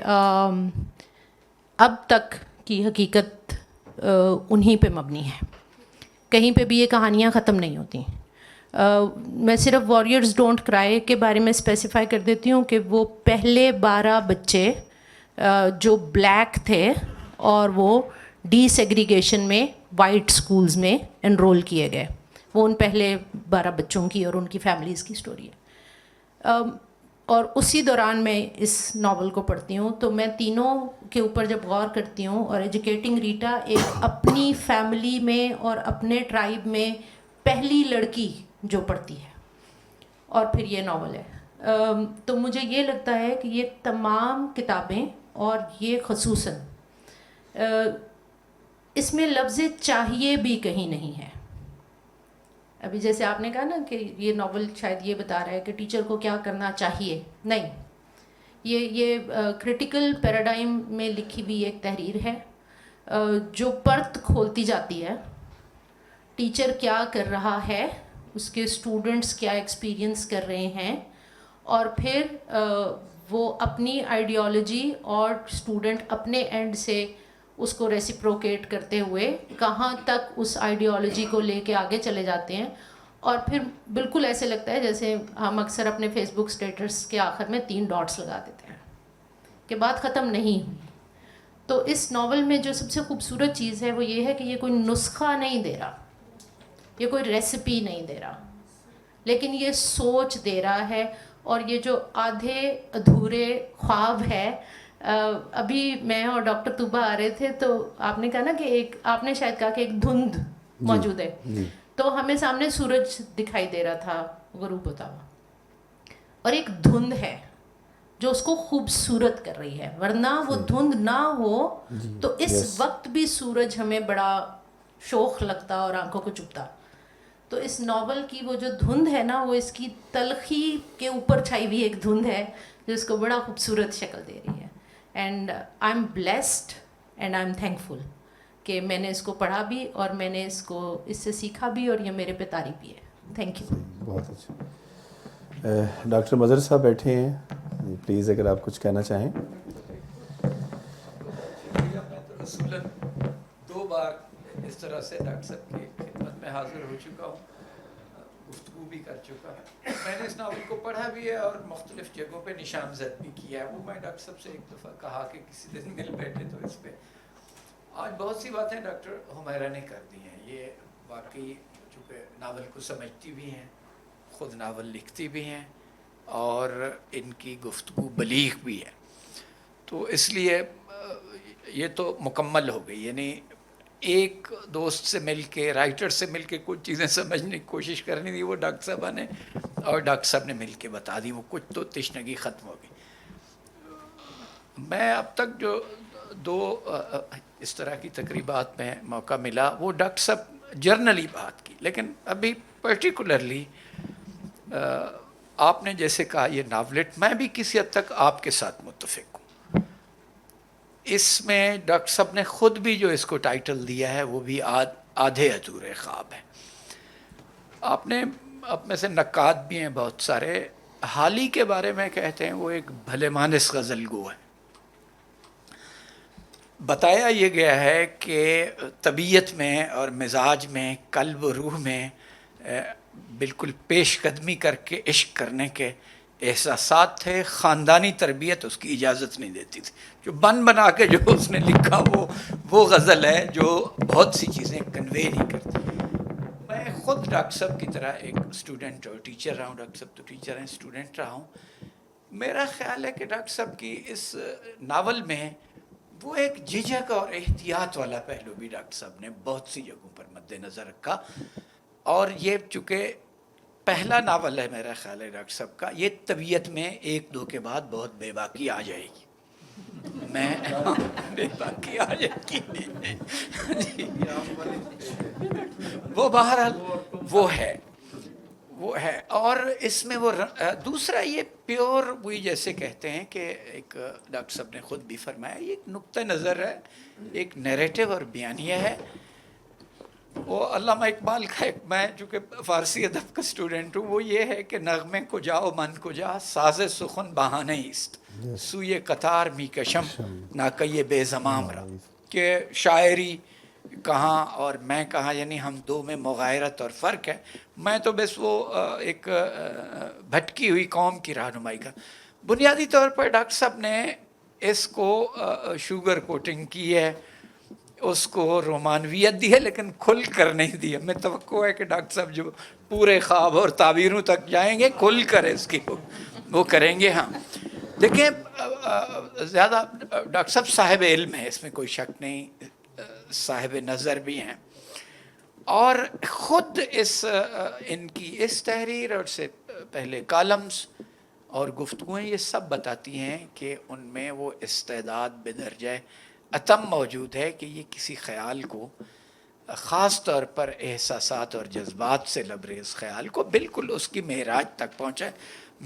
اب تک کی حقیقت انہی پہ مبنی ہے. کہیں پہ بھی یہ کہانیاں ختم نہیں ہوتی. میں صرف واریئرز ڈونٹ کرائی کے بارے میں اسپیسیفائی کر دیتی ہوں کہ وہ پہلے 12 بچے جو بلیک تھے اور وہ ڈی سیگریگیشن میں وائٹ سکولز میں انرول کیے گئے، وہ ان پہلے 12 بچوں کی اور ان کی فیملیز کی سٹوری ہے. اور اسی دوران میں اس ناول کو پڑھتی ہوں تو میں تینوں کے اوپر جب غور کرتی ہوں، اور ایجوکیٹنگ ریٹا ایک اپنی فیملی میں اور اپنے ٹرائب میں پہلی لڑکی جو پڑھتی ہے، اور پھر یہ ناول ہے. تو مجھے یہ لگتا ہے کہ یہ تمام کتابیں، اور یہ خصوصاً اس میں لفظ چاہیے بھی کہیں نہیں ہے. ابھی جیسے آپ نے کہا نا کہ یہ ناول شاید یہ بتا رہا ہے کہ ٹیچر کو کیا کرنا چاہیے، نہیں، یہ کرٹیکل پیراڈائم میں لکھی ہوئی ایک تحریر ہے جو پرت کھولتی جاتی ہے. ٹیچر کیا کر رہا ہے، اس کے اسٹوڈنٹس کیا ایکسپیرئنس کر رہے ہیں، اور پھر وہ اپنی آئیڈیالوجی اور اسٹوڈنٹ اپنے اینڈ سے اس کو ریسیپروکیٹ کرتے ہوئے کہاں تک اس آئیڈیالوجی کو لے کے آگے چلے جاتے ہیں. اور پھر بالکل ایسے لگتا ہے جیسے ہم اکثر اپنے فیس بک اسٹیٹس کے آخر میں 3 ڈاٹس لگا دیتے ہیں کہ بات ختم نہیں ہوئی. تو اس ناول میں جو سب سے خوبصورت چیز ہے وہ یہ ہے کہ یہ کوئی نسخہ نہیں دے رہا، یہ کوئی ریسیپی نہیں دے رہا، لیکن یہ سوچ دے رہا ہے اور یہ جو آدھے ادھورے خواب ہے. ابھی میں اور ڈاکٹر طوبہ آ رہے تھے تو آپ نے کہا نا کہ ایک آپ نے شاید کہا کہ ایک دھند موجود ہے, تو ہمیں سامنے سورج دکھائی دے رہا تھا غروب ہوتا ہوا, اور ایک دھند ہے جو اس کو خوبصورت کر رہی ہے, ورنہ وہ دھند نہ ہو تو اس وقت بھی سورج ہمیں بڑا شوخ لگتا اور آنکھوں کو چبھتا. تو اس ناول کی وہ جو دھند ہے نا, وہ اس کی تلخی کے اوپر چھائی ہوئی ایک دھند ہے جو اس کو بڑا خوبصورت شکل دے رہی ہے. And I am blessed and I am thankful کہ میں نے اس کو پڑھا بھی اور میں نے اس سے سیکھا بھی, اور یہ میرے پہ طاری بھی ہے. Thank you. بہت اچھا. ڈاکٹر مظہر صاحب بیٹھے ہیں, پلیز اگر آپ کچھ کہنا چاہیں. میں تو رسولاً 2 بار اس طرح سے ڈاکٹر صاحب کی خدمت میں حاضر ہو چکا ہوں, گفتگو بھی کر چکا ہے. میں نے اس ناول کو پڑھا بھی ہے اور مختلف جگہوں پہ نشان زد بھی کیا ہے. وہ میں ڈاکٹر صاحب سے ایک دفعہ کہا کہ کسی دن مل بیٹھے تو اس پہ. آج بہت سی باتیں ڈاکٹر حمیرہ نے کر دی ہیں. یہ واقعی چونکہ ناول کو سمجھتی بھی ہیں, خود ناول لکھتی بھی ہیں, اور ان کی گفتگو بلیغ بھی ہے, تو اس لیے یہ تو مکمل ہو گئی. یعنی ایک دوست سے مل کے, رائٹر سے مل کے کچھ چیزیں سمجھنے کی کوشش کرنی تھی, وہ ڈاکٹر صاحبہ نے اور ڈاکٹر صاحب نے مل کے بتا دی. وہ کچھ تو تشنگی ختم ہو گئی. میں اب تک جو 2 اس طرح کی تقریبات میں موقع ملا, وہ ڈاکٹر صاحب جرنلی بات کی, لیکن ابھی پرٹیکولرلی آپ نے جیسے کہا یہ ناولٹ, میں بھی کسی حد تک آپ کے ساتھ متفق ہوں. اس میں ڈاکٹر صاحب نے خود بھی جو اس کو ٹائٹل دیا ہے وہ بھی آدھے ادھورے خواب ہے. آپ نے اب میں سے نقاد بھی ہیں بہت سارے, حالی کے بارے میں کہتے ہیں وہ ایک بھلے مانس غزل گو ہے. بتایا یہ گیا ہے کہ طبیعت میں اور مزاج میں, قلب و روح میں بالکل پیش قدمی کر کے عشق کرنے کے احساسات تھے. خاندانی تربیت اس کی اجازت نہیں دیتی تھی. جو بنا کے جو اس نے لکھا وہ غزل ہے جو بہت سی چیزیں کنوے نہیں کرتی. میں خود ڈاکٹر صاحب کی طرح ایک اسٹوڈنٹ اور ٹیچر رہا ہوں. ڈاکٹر صاحب تو ٹیچر ہیں, اسٹوڈنٹ رہا ہوں. میرا خیال ہے کہ ڈاکٹر صاحب کی اس ناول میں وہ ایک جھجک اور احتیاط والا پہلو بھی ڈاکٹر صاحب نے بہت سی جگہوں پر مد نظر رکھا. اور یہ چونکہ پہلا ناول ہے میرا خیال ہے ڈاکٹر صاحب کا, یہ طبیعت میں 1-2 کے بعد بہت بے باکی آ جائے گی. میں بے باکی آ جائے گی. وہ بہرحال وہ ہے. اور اس میں وہ دوسرا یہ پیور, وہی جیسے کہتے ہیں کہ ایک ڈاکٹر صاحب نے خود بھی فرمایا, یہ ایک نقطہ نظر ہے, ایک نیریٹو اور بیانیہ ہے. وہ علامہ اقبال کا ایک, میں چونکہ فارسی ادب کا اسٹوڈنٹ ہوں, وہ یہ ہے کہ نغمے کو جاؤ من کو جا, ساز سخن بہانہ است, سوئے قطار می کشم ناکیے بے زمام را. کہ شاعری کہاں اور میں کہاں, یعنی ہم دو میں مغایرت اور فرق ہے. میں تو بس وہ ایک بھٹکی ہوئی قوم کی رہنمائی کا. بنیادی طور پر ڈاکٹر صاحب نے اس کو شوگر کوٹنگ کی ہے, اس کو رومانویت دی ہے, لیکن کھل کر نہیں دی ہے. میں توقع ہے کہ ڈاکٹر صاحب جو پورے خواب اور تعبیروں تک جائیں گے, کھل کر اس کی وہ کریں گے. ہاں دیکھیں, زیادہ ڈاکٹر صاحب صاحب علم ہے, اس میں کوئی شک نہیں, صاحب نظر بھی ہیں, اور خود ان کی اس تحریر اور سے پہلے کالمز اور گفتگویں یہ سب بتاتی ہیں کہ ان میں وہ استعداد بدرجہ اتم موجود ہے کہ یہ کسی خیال کو, خاص طور پر احساسات اور جذبات سے لبریز خیال کو, بالکل اس کی معراج تک پہنچائے.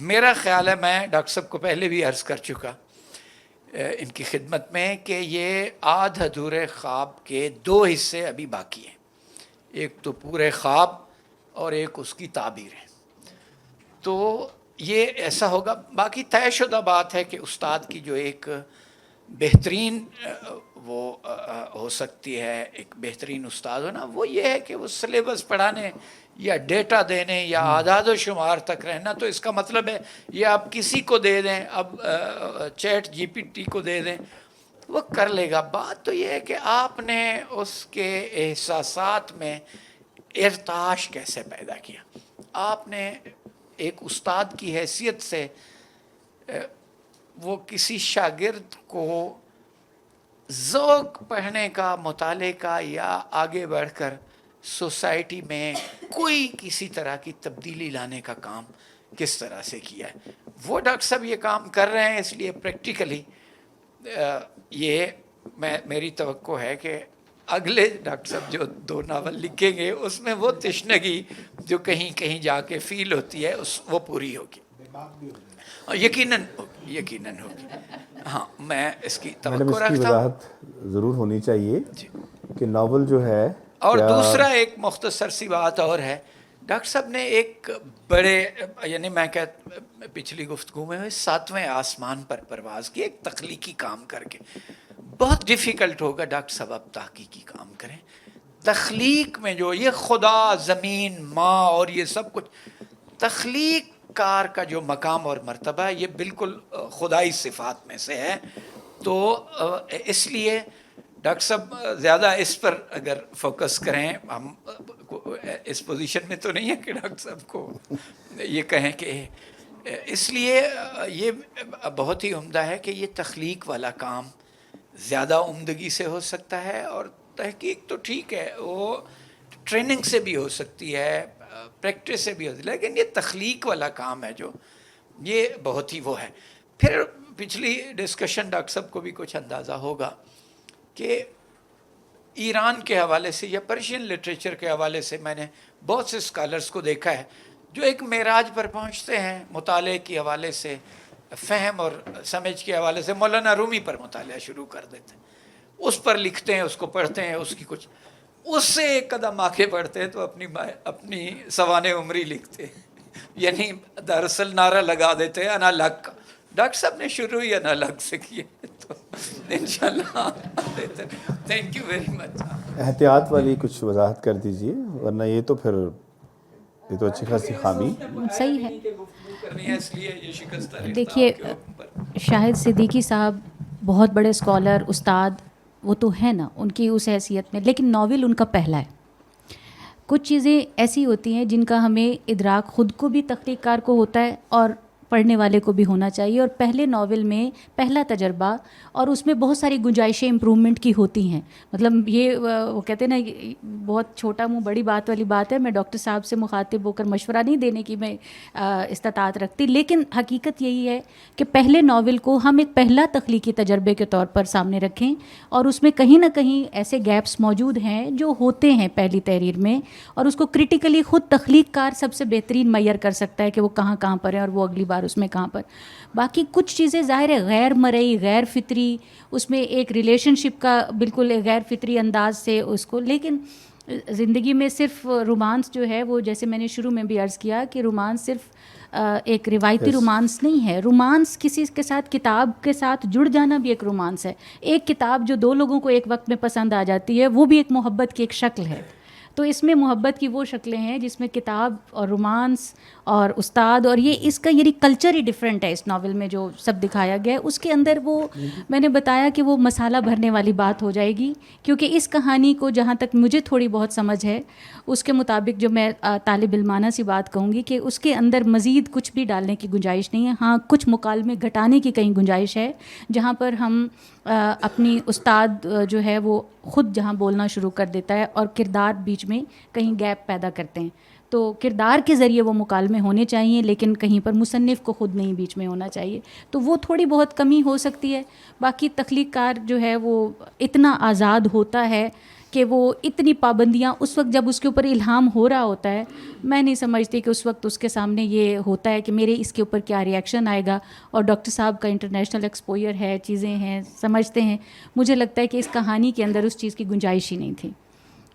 میرا خیال ہے, میں ڈاکٹر صاحب کو پہلے بھی عرض کر چکا ان کی خدمت میں, کہ یہ آدھ ادھورے خواب کے 2 حصے ابھی باقی ہیں. ایک تو پورے خواب اور ایک اس کی تعبیر ہے. تو یہ ایسا ہوگا. باقی طے شدہ بات ہے کہ استاد کی جو ایک بہترین وہ ہو سکتی ہے, ایک بہترین استاد ہونا, وہ یہ ہے کہ وہ سلیبس پڑھانے یا ڈیٹا دینے یا اعداد و شمار تک رہنا. تو اس کا مطلب ہے یہ آپ کسی کو دے دیں, اب چیٹ جی پی ٹی کو دے دیں, وہ کر لے گا. بات تو یہ ہے کہ آپ نے اس کے احساسات میں ارتعاش کیسے پیدا کیا, آپ نے ایک استاد کی حیثیت سے وہ کسی شاگرد کو ذوق پڑھنے کا، مطالعے کا، یا آگے بڑھ کر سوسائٹی میں کوئی کسی طرح کی تبدیلی لانے کا کام کس طرح سے کیا ہے، وہ ڈاکٹر صاحب یہ کام کر رہے ہیں. اس لیے پریکٹیکلی یہ میری توقع ہے کہ اگلے ڈاکٹر صاحب جو 2 ناول لکھیں گے اس میں وہ تشنگی جو کہیں کہیں جا کے فیل ہوتی ہے وہ پوری ہوگی. یقیناً ہوگی. ہاں میں اس کی توقع رکھتا ہوں. وضاحت ضرور ہونی چاہیے کہ ناول جو ہے. اور دوسرا ایک مختصر سی بات اور ہے، ڈاکٹر صاحب نے ایک بڑے، یعنی میں پچھلی گفتگو میں 7ویں آسمان پر پرواز کی، ایک تخلیقی کام کر کے. بہت ڈیفیکلٹ ہوگا ڈاکٹر صاحب اب تحقیقی کام کریں. تخلیق میں جو یہ خدا، زمین، ماں اور یہ سب کچھ، تخلیق کار کا جو مقام اور مرتبہ ہے یہ بالکل خدائی صفات میں سے ہے. تو اس لیے ڈاکٹر صاحب زیادہ اس پر اگر فوکس کریں، ہم اس پوزیشن میں تو نہیں ہے کہ ڈاکٹر صاحب کو یہ کہیں کہ، اس لیے یہ بہت ہی عمدہ ہے کہ یہ تخلیق والا کام زیادہ عمدگی سے ہو سکتا ہے. اور تحقیق تو ٹھیک ہے، وہ ٹریننگ سے بھی ہو سکتی ہے، پریکٹس سے بھی ہوتی ہے، لیکن یہ تخلیق والا کام ہے جو یہ بہت ہی وہ ہے. پھر پچھلی ڈسکشن ڈاکٹر صاحب کو بھی کچھ اندازہ ہوگا کہ ایران کے حوالے سے یا پرشین لٹریچر کے حوالے سے میں نے بہت سے اسکالرس کو دیکھا ہے جو ایک معراج پر پہنچتے ہیں مطالعے کے حوالے سے، فہم اور سمجھ کے حوالے سے. مولانا رومی پر مطالعہ شروع کر دیتے ہیں، اس پر لکھتے ہیں، اس کو پڑھتے ہیں، اس کی کچھ، اس سے ایک قدم آگے بڑھتے ہیں تو اپنی سوانح عمری لکھتے ہیں، یعنی دراصل نعرہ لگا دیتے ہیں انا لک. ڈاکٹر صاحب نے شروع ہی انا لک سے کیے، تو انشاءاللہ تھینک یو ویری مچ. احتیاط والی کچھ وضاحت کر دیجئے، ورنہ یہ تو اچھی خاصی خامی. صحیح ہے. کرنی ہے، اس لیے یہ شکست. دیکھیے شاہد صدیقی صاحب بہت بڑے اسکالر، استاد وہ تو ہے نا ان کی اس حیثیت میں، لیکن ناول ان کا پہلا ہے. کچھ چیزیں ایسی ہوتی ہیں جن کا ہمیں ادراک خود کو بھی تخلیق کار کو ہوتا ہے اور پڑھنے والے کو بھی ہونا چاہیے. اور پہلے ناول میں پہلا تجربہ، اور اس میں بہت ساری گنجائشیں امپرومنٹ کی ہوتی ہیں. مطلب یہ وہ کہتے ہیں نا بہت چھوٹا منہ بڑی بات والی بات ہے. میں ڈاکٹر صاحب سے مخاطب ہو کر مشورہ نہیں دینے کی میں استطاعت رکھتی، لیکن حقیقت یہی ہے کہ پہلے ناول کو ہم ایک پہلا تخلیقی تجربے کے طور پر سامنے رکھیں، اور اس میں کہیں نہ کہیں ایسے گیپس موجود ہیں جو ہوتے ہیں پہلی تحریر میں، اور اس کو کرٹیکلی خود تخلیق کار سب سے بہترین میئر کر سکتا ہے کہ وہ کہاں پر ہے اور وہ اگلی بار اس میں کہاں پر. باقی کچھ چیزیں ظاہر ہے غیر مرئی، غیر فطری، اس میں ایک ریلیشن شپ کا بالکل غیر فطری انداز سے اس کو، لیکن زندگی میں صرف رومانس جو ہے وہ، جیسے میں نے شروع میں بھی عرض کیا کہ رومانس صرف ایک روایتی رومانس نہیں ہے. رومانس کسی کے ساتھ، کتاب کے ساتھ جڑ جانا بھی ایک رومانس ہے. ایک کتاب جو 2 لوگوں کو ایک وقت میں پسند آ جاتی ہے وہ بھی ایک محبت کی ایک شکل ہے. تو اس میں محبت کی وہ شکلیں ہیں جس میں کتاب اور رومانس اور استاد، اور یہ اس کا یعنی کلچر ہی ڈیفرنٹ ہے. اس ناول میں جو سب دکھایا گیا ہے اس کے اندر وہ میں نے بتایا کہ وہ مسالہ بھرنے والی بات ہو جائے گی، کیونکہ اس کہانی کو جہاں تک مجھے تھوڑی بہت سمجھ ہے اس کے مطابق جو میں طالب علمانہ سی بات کہوں گی کہ اس کے اندر مزید کچھ بھی ڈالنے کی گنجائش نہیں ہے. ہاں کچھ مکالمے گھٹانے کی کہیں گنجائش ہے، جہاں پر ہم اپنی استاد جو ہے وہ خود جہاں بولنا شروع کر دیتا ہے اور کردار بیچ میں کہیں گیپ پیدا کرتے ہیں. تو کردار کے ذریعے وہ مکالمے ہونے چاہیے، لیکن کہیں پر مصنف کو خود نہیں بیچ میں ہونا چاہیے. تو وہ تھوڑی بہت کمی ہو سکتی ہے. باقی تخلیق کار جو ہے وہ اتنا آزاد ہوتا ہے کہ وہ اتنی پابندیاں اس وقت جب اس کے اوپر الہام ہو رہا ہوتا ہے، میں نہیں سمجھتی کہ اس وقت اس کے سامنے یہ ہوتا ہے کہ میرے اس کے اوپر کیا ری ایکشن آئے گا. اور ڈاکٹر صاحب کا انٹرنیشنل ایکسپوئر ہے، چیزیں ہیں، سمجھتے ہیں. مجھے لگتا ہے کہ اس کہانی کے اندر اس چیز کی گنجائش ہی نہیں تھی.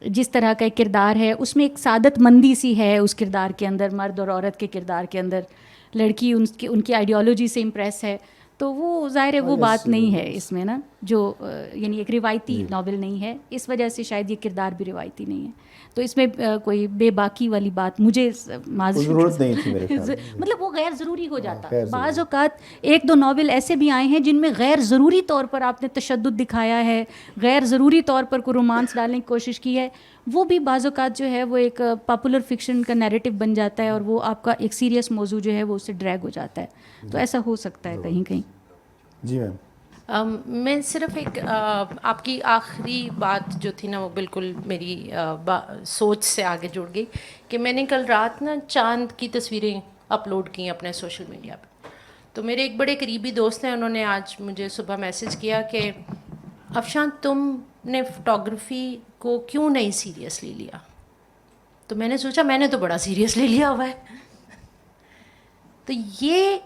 جس طرح کا ایک کردار ہے اس میں ایک سعادت مندی سی ہے اس کردار کے اندر، مرد اور عورت کے کردار کے اندر. لڑکی ان کی آئیڈیالوجی سے امپریس ہے، تو وہ ظاہر ہے وہ بات نہیں ہے اس میں نا. جو یعنی ایک روایتی ناول نہیں ہے، اس وجہ سے شاید یہ کردار بھی روایتی نہیں ہے. تو اس میں کوئی بے باکی والی بات مجھے ضرورت نہیں تھی میرے خیال مطلب وہ غیر ضروری ہو جاتا. بعض اوقات ایک دو ناول ایسے بھی آئے ہیں جن میں غیر ضروری طور پر آپ نے تشدد دکھایا ہے، غیر ضروری طور پر کوئی رومانس ڈالنے کی کوشش کی ہے، وہ بھی بعض اوقات جو ہے وہ ایک پاپولر فکشن کا نیریٹو بن جاتا ہے اور وہ آپ کا ایک سیریس موضوع جو ہے وہ اس سے ڈریگ ہو جاتا ہے. تو ایسا ہو سکتا ہے کہیں کہیں. جی میم. میں صرف ایک آپ کی آخری بات جو تھی نا وہ بالکل میری سوچ سے آگے جڑ گئی کہ میں نے کل رات نا چاند کی تصویریں اپلوڈ کی اپنے سوشل میڈیا پہ. تو میرے ایک بڑے قریبی دوست ہیں، انہوں نے آج مجھے صبح میسج کیا کہ افشان تم نے فوٹوگرافی کو کیوں نہیں سیریسلی لیا؟ تو میں نے سوچا میں نے تو بڑا سیریسلی لیا ہوا ہے. تو یہ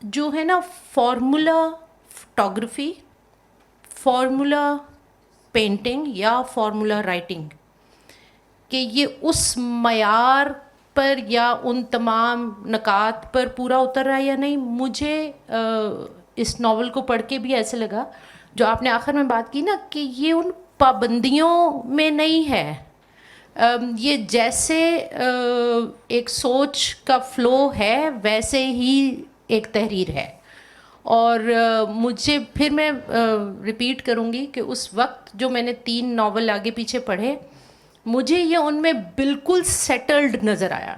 جو ہے نا فارمولا فوٹوگرافی، فارمولا پینٹنگ یا فارمولا رائٹنگ، کہ یہ اس معیار پر یا ان تمام نکات پر پورا اتر رہا ہے یا نہیں. مجھے اس ناول کو پڑھ کے بھی ایسے لگا جو آپ نے آخر میں بات کی نا کہ یہ ان پابندیوں میں نہیں ہے، یہ جیسے ایک سوچ کا فلو ہے ویسے ہی ایک تحریر ہے. اور مجھے پھر میں ریپیٹ کروں گی کہ اس وقت جو میں نے 3 ناول آگے پیچھے پڑھے، مجھے یہ ان میں بالکل سیٹلڈ نظر آیا.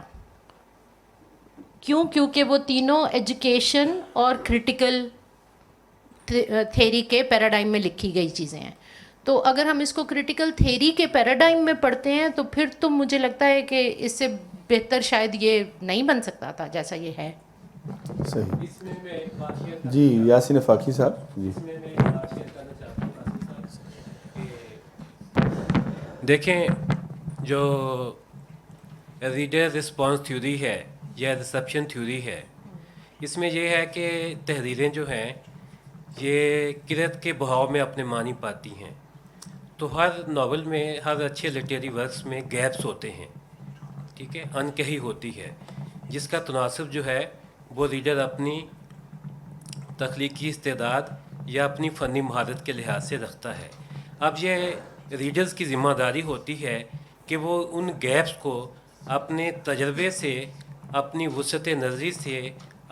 کیوں؟ کیونکہ وہ تینوں ایجوکیشن اور کریٹیکل تھیری کے پیراڈائم میں لکھی گئی چیزیں ہیں. تو اگر ہم اس کو کریٹیکل تھیری کے پیراڈائم میں پڑھتے ہیں تو پھر تو مجھے لگتا ہے کہ اس سے بہتر شاید یہ نہیں بن سکتا تھا جیسا یہ ہے. صحیح. جی یاسین فاقی صاحب. جی دیکھیں، جو ریڈر رسپانس تھیوری ہے یا ریسیپشن تھیوری ہے، اس میں یہ ہے کہ تحریریں جو ہیں یہ قرت کے بہاؤ میں اپنے معنی پاتی ہیں. تو ہر ناول میں، ہر اچھے لٹریری ورکس میں گیپس ہوتے ہیں، ٹھیک ہے، ان کہی ہوتی ہے، جس کا تناسب جو ہے وہ ریڈر اپنی تخلیقی استعداد یا اپنی فنی مہارت کے لحاظ سے رکھتا ہے. اب یہ ریڈرز کی ذمہ داری ہوتی ہے کہ وہ ان گیپس کو اپنے تجربے سے، اپنی وسعت نظری سے،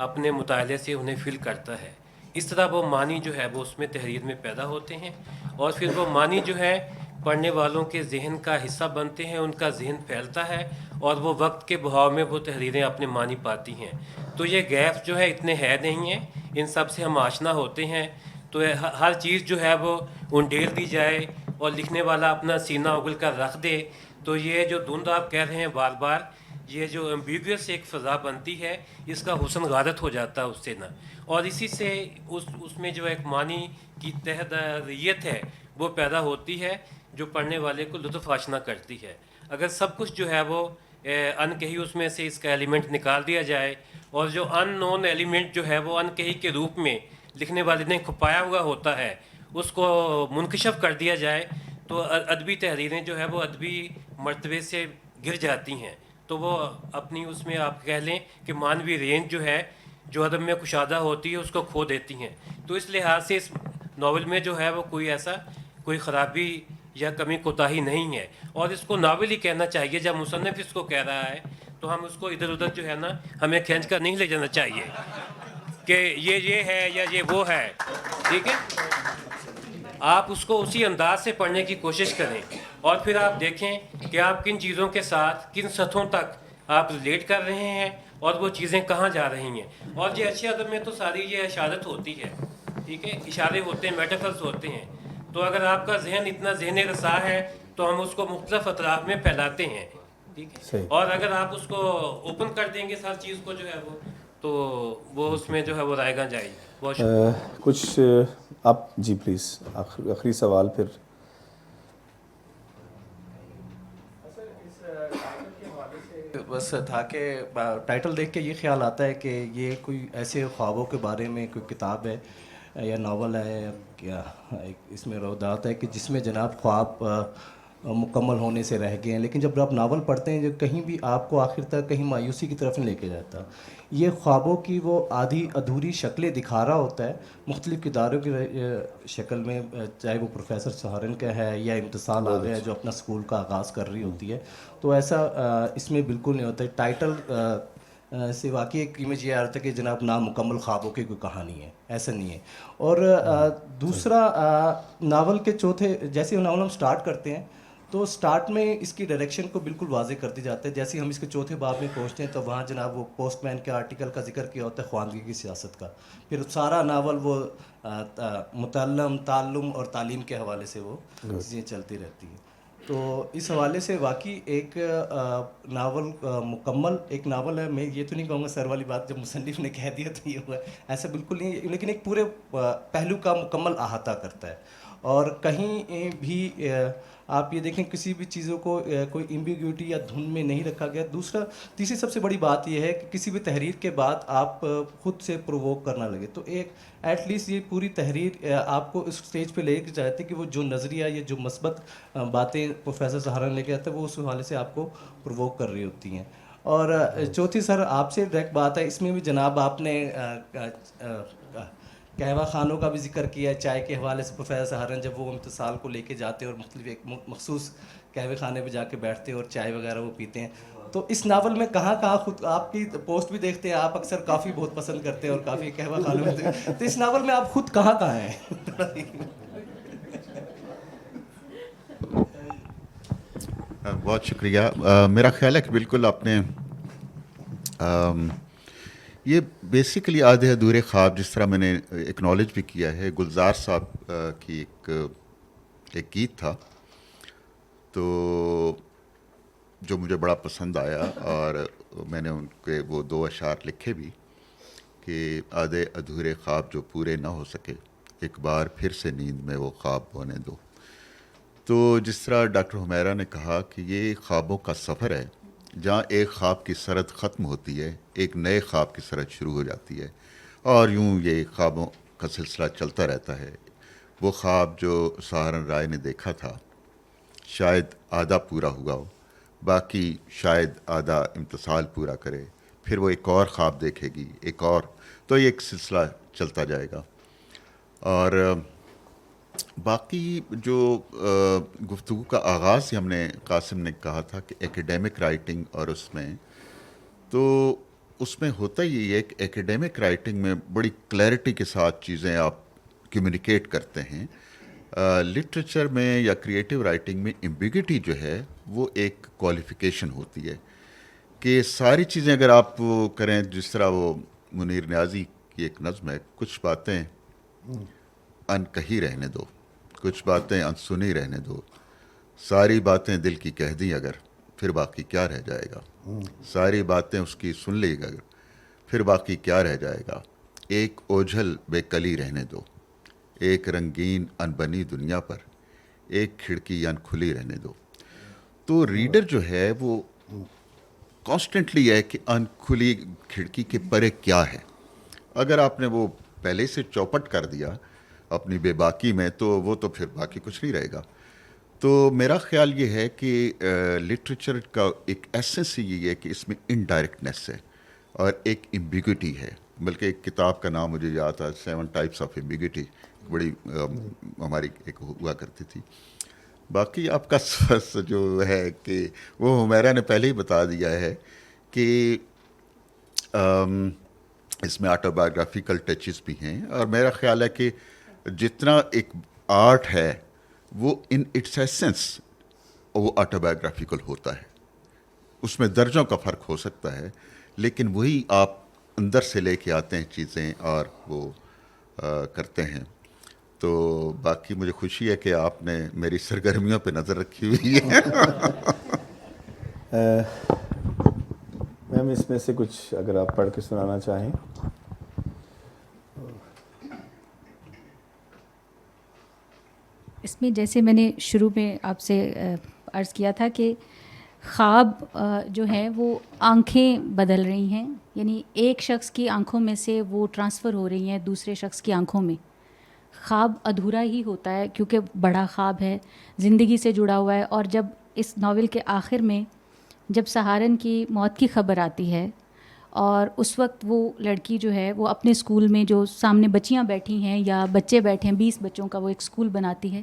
اپنے مطالعے سے انہیں فل کرتا ہے. اس طرح وہ معنی جو ہے وہ اس میں تحریر میں پیدا ہوتے ہیں، اور پھر وہ معنی جو ہے پڑھنے والوں کے ذہن کا حصہ بنتے ہیں، ان کا ذہن پھیلتا ہے، اور وہ وقت کے بہاؤ میں وہ تحریریں اپنے معنی پاتی ہیں. تو یہ گیپ جو ہے اتنے ہے نہیں ہیں، ان سب سے ہم آشنا ہوتے ہیں. تو ہر چیز جو ہے وہ انڈیل دی جائے اور لکھنے والا اپنا سینہ اگل کر رکھ دے، تو یہ جو دھند آپ کہہ رہے ہیں بار بار، یہ جو ایمبیگوس ایک فضا بنتی ہے، اس کا حسن غارت ہو جاتا ہے اس سے نا. اور اسی سے اس میں جو ایک معنی کی تحریت ہے وہ پیدا ہوتی ہے، جو پڑھنے والے کو لطف آشنا کرتی ہے. اگر سب کچھ جو ہے وہ ان کہی اس میں سے اس کا ایلیمنٹ نکال دیا جائے، اور جو ان نون ایلیمنٹ جو ہے وہ ان کہی کے روپ میں لکھنے والے نے کھپایا ہوا ہوتا ہے، اس کو منکشف کر دیا جائے، تو ادبی تحریریں جو ہے وہ ادبی مرتبے سے گر جاتی ہیں. تو وہ اپنی اس میں آپ کہہ لیں کہ معنوی رینج جو ہے، جو ادب میں کشادہ ہوتی ہے، اس کو کھو دیتی ہیں. تو اس لحاظ سے اس ناول میں جو ہے وہ کوئی خرابی یا کمی کوتاہی نہیں ہے. اور اس کو ناول ہی کہنا چاہیے. جب مصنف اس کو کہہ رہا ہے تو ہم اس کو ادھر ادھر جو ہے نا ہمیں کھینچ کر نہیں لے جانا چاہیے کہ یہ ہے یا یہ وہ ہے. ٹھیک ہے، آپ اس کو اسی انداز سے پڑھنے کی کوشش کریں، اور پھر آپ دیکھیں کہ آپ کن چیزوں کے ساتھ کن سطحوں تک آپ ریلیٹ کر رہے ہیں اور وہ چیزیں کہاں جا رہی ہیں. اور یہ اچھے ادب میں تو ساری یہ اشارت ہوتی ہے، ٹھیک ہے، اشارے ہوتے ہیں، میٹافرز ہوتے ہیں. تو اگر آپ کا ذہن اتنا ذہن رسا ہے تو ہم اس کو مختلف اطراف میں پھیلاتے ہیں، ٹھیک ہے. اور اگر آپ اس کو اوپن کر دیں گے ہر چیز کو جو ہے وہ اس میں جو ہے وہ رائے گاں جائے گی. بہت شکریہ. کچھ آپ جی پلیز آخری سوال پھر. بس تھا کہ ٹائٹل دیکھ کے یہ خیال آتا ہے کہ یہ کوئی ایسے خوابوں کے بارے میں کوئی کتاب ہے یا ناول ہے، یا اس میں روایت ہے کہ جس میں جناب خواب مکمل ہونے سے رہ گئے ہیں. لیکن جب آپ ناول پڑھتے ہیں جو کہیں بھی آپ کو آخر تک کہیں مایوسی کی طرف نہیں لے کے جاتا. یہ خوابوں کی وہ آدھی ادھوری شکلیں دکھا رہا ہوتا ہے مختلف کرداروں کی شکل میں, چاہے وہ پروفیسر سہارن کا ہے یا امتسال آ گیا جو اپنا اسکول کا آغاز کر رہی ہوتی ہے. تو ایسا اس میں بالکل نہیں ہوتا ہے. ٹائٹل سے واقعی ایک امیج یہ آ رہا تھا کہ جناب نامکمل خوابوں کی کوئی کہانی ہے, ایسا نہیں ہے. اور دوسرا ناول کے چوتھے, جیسے ناول ہم سٹارٹ کرتے ہیں تو سٹارٹ میں اس کی ڈائریکشن کو بالکل واضح کر دی جاتا ہے. جیسے ہم اس کے چوتھے باب میں پہنچتے ہیں تو وہاں جناب وہ پوسٹ مین کے آرٹیکل کا ذکر کیا ہوتا ہے, خواندگی کی سیاست کا. پھر سارا ناول وہ متعلم, تعلم اور تعلیم کے حوالے سے وہ چیزیں چلتی رہتی ہیں. تو اس حوالے سے واقعی ایک ناول مکمل ایک ناول ہے. میں یہ تو نہیں کہوں گا سر والی بات جب مصنف نے کہہ دیا تو یہ ہوا, ایسا بالکل نہیں, لیکن ایک پورے پہلو کا مکمل احاطہ کرتا ہے. اور کہیں بھی آپ یہ دیکھیں کسی بھی چیزوں کو کوئی ایمبیگوٹی یا دھن میں نہیں رکھا گیا. تیسری سب سے بڑی بات یہ ہے کہ کسی بھی تحریر کے بعد آپ خود سے پرووک کرنا لگے. تو ایک ایٹ لیسٹ یہ پوری تحریر آپ کو اس سٹیج پہ لے کے جاتی کہ وہ جو نظریہ یا جو مثبت باتیں پروفیسر سہارن لے کے آتے ہیں وہ اس حوالے سے آپ کو پرووک کر رہی ہوتی ہیں. اور چوتھی سر آپ سے ڈائریکٹ بات ہے, اس میں بھی جناب آپ نے قہوہ خانوں کا بھی ذکر کیا ہے. چائے کے حوالے سے پروفیسر سہارن جب وہ امتسال کو لے کے جاتے ہیں اور مختلف ایک مخصوص قہوہ خانے پہ جا کے بیٹھتے ہیں اور چائے وغیرہ وہ پیتے ہیں, تو اس ناول میں کہاں کہاں خود آپ کی پوسٹ بھی دیکھتے ہیں, آپ اکثر کافی بہت پسند کرتے ہیں اور کافی قہوہ خانوں میں, تو اس ناول میں آپ خود کہاں کہاں ہیں؟ بہت شکریہ. میرا خیال ہے کہ بالکل آپ نے یہ بیسیکلی آدھے ادھورے خواب, جس طرح میں نے ایکنالج بھی کیا ہے, گلزار صاحب کی ایک گیت تھا تو جو مجھے بڑا پسند آیا, اور میں نے ان کے وہ 2 اشعار لکھے بھی کہ آدھے ادھورے خواب جو پورے نہ ہو سکے, ایک بار پھر سے نیند میں وہ خواب بونے دو. تو جس طرح ڈاکٹر حمیرہ نے کہا کہ یہ خوابوں کا سفر ہے, جہاں ایک خواب کی سرد ختم ہوتی ہے, ایک نئے خواب کی سرد شروع ہو جاتی ہے, اور یوں یہ خوابوں کا سلسلہ چلتا رہتا ہے. وہ خواب جو سہارن رائے نے دیکھا تھا شاید آدھا پورا ہوا ہو, باقی شاید آدھا امتسال پورا کرے, پھر وہ ایک اور خواب دیکھے گی, ایک اور, تو یہ ایک سلسلہ چلتا جائے گا. اور باقی جو گفتگو کا آغاز ہی ہم نے, قاسم نے کہا تھا کہ ایکیڈیمک رائٹنگ, اور اس میں ہوتا ہی ہے کہ ایکیڈیمک رائٹنگ میں بڑی کلیئرٹی کے ساتھ چیزیں آپ کمیونیکیٹ کرتے ہیں. لٹریچر میں یا کریٹیو رائٹنگ میں ایمبیگوٹی جو ہے وہ ایک کوالیفیکیشن ہوتی ہے کہ ساری چیزیں اگر آپ کریں, جس طرح وہ منیر نیازی کی ایک نظم ہے, کچھ باتیں ان کہی رہنے دو, کچھ باتیں ان سنی رہنے دو, ساری باتیں دل کی کہہ دیں اگر, پھر باقی کیا رہ جائے گا. ساری باتیں اس کی سن لی اگر, پھر باقی کیا رہ جائے گا. ایک اوجھل بے کلی رہنے دو, ایک رنگین ان بنی دنیا پر, ایک کھڑکی ان کھلی رہنے دو. تو ریڈر جو ہے وہ کانسٹنٹلی ہے کہ ان کھلی کھڑکی کے پرے کیا ہے. اگر آپ نے وہ پہلے سے چوپٹ کر دیا اپنی بے باکی میں, تو وہ تو پھر باقی کچھ نہیں رہے گا. تو میرا خیال یہ ہے کہ لٹریچر کا ایک ایسنس ہی یہ ہے کہ اس میں انڈائریکٹنیس ہے اور ایک ایمبیگوٹی ہے. بلکہ ایک کتاب کا نام مجھے یاد تھا, 7 ٹائپس آف ایمبیگوٹی, بڑی ہماری ایک ہوا کرتی تھی. باقی آپ کا جو ہے کہ وہ حمیرہ نے پہلے ہی بتا دیا ہے کہ اس میں آٹو بایوگرافیکل ٹچز بھی ہیں, اور میرا خیال ہے کہ جتنا ایک آرٹ ہے وہ ان اٹس ایسنس وہ آٹو بایوگرافیکل ہوتا ہے. اس میں درجوں کا فرق ہو سکتا ہے, لیکن وہی آپ اندر سے لے کے آتے ہیں چیزیں اور وہ کرتے ہیں. تو باقی مجھے خوشی ہے کہ آپ نے میری سرگرمیوں پہ نظر رکھی ہوئی ہے. میم اس میں سے کچھ اگر آپ پڑھ کے سنانا چاہیں. اس میں جیسے میں نے شروع میں آپ سے عرض کیا تھا کہ خواب جو ہے وہ آنکھیں بدل رہی ہیں, یعنی ایک شخص کی آنکھوں میں سے وہ ٹرانسفر ہو رہی ہیں دوسرے شخص کی آنکھوں میں. خواب ادھورا ہی ہوتا ہے کیونکہ بڑا خواب ہے, زندگی سے جڑا ہوا ہے. اور جب اس ناول کے آخر میں جب سہارن کی موت کی خبر آتی ہے اور اس وقت وہ لڑکی جو ہے وہ اپنے اسکول میں جو سامنے بچیاں بیٹھی ہیں یا بچے بیٹھے ہیں, 20 بچوں کا وہ ایک اسکول بناتی ہے,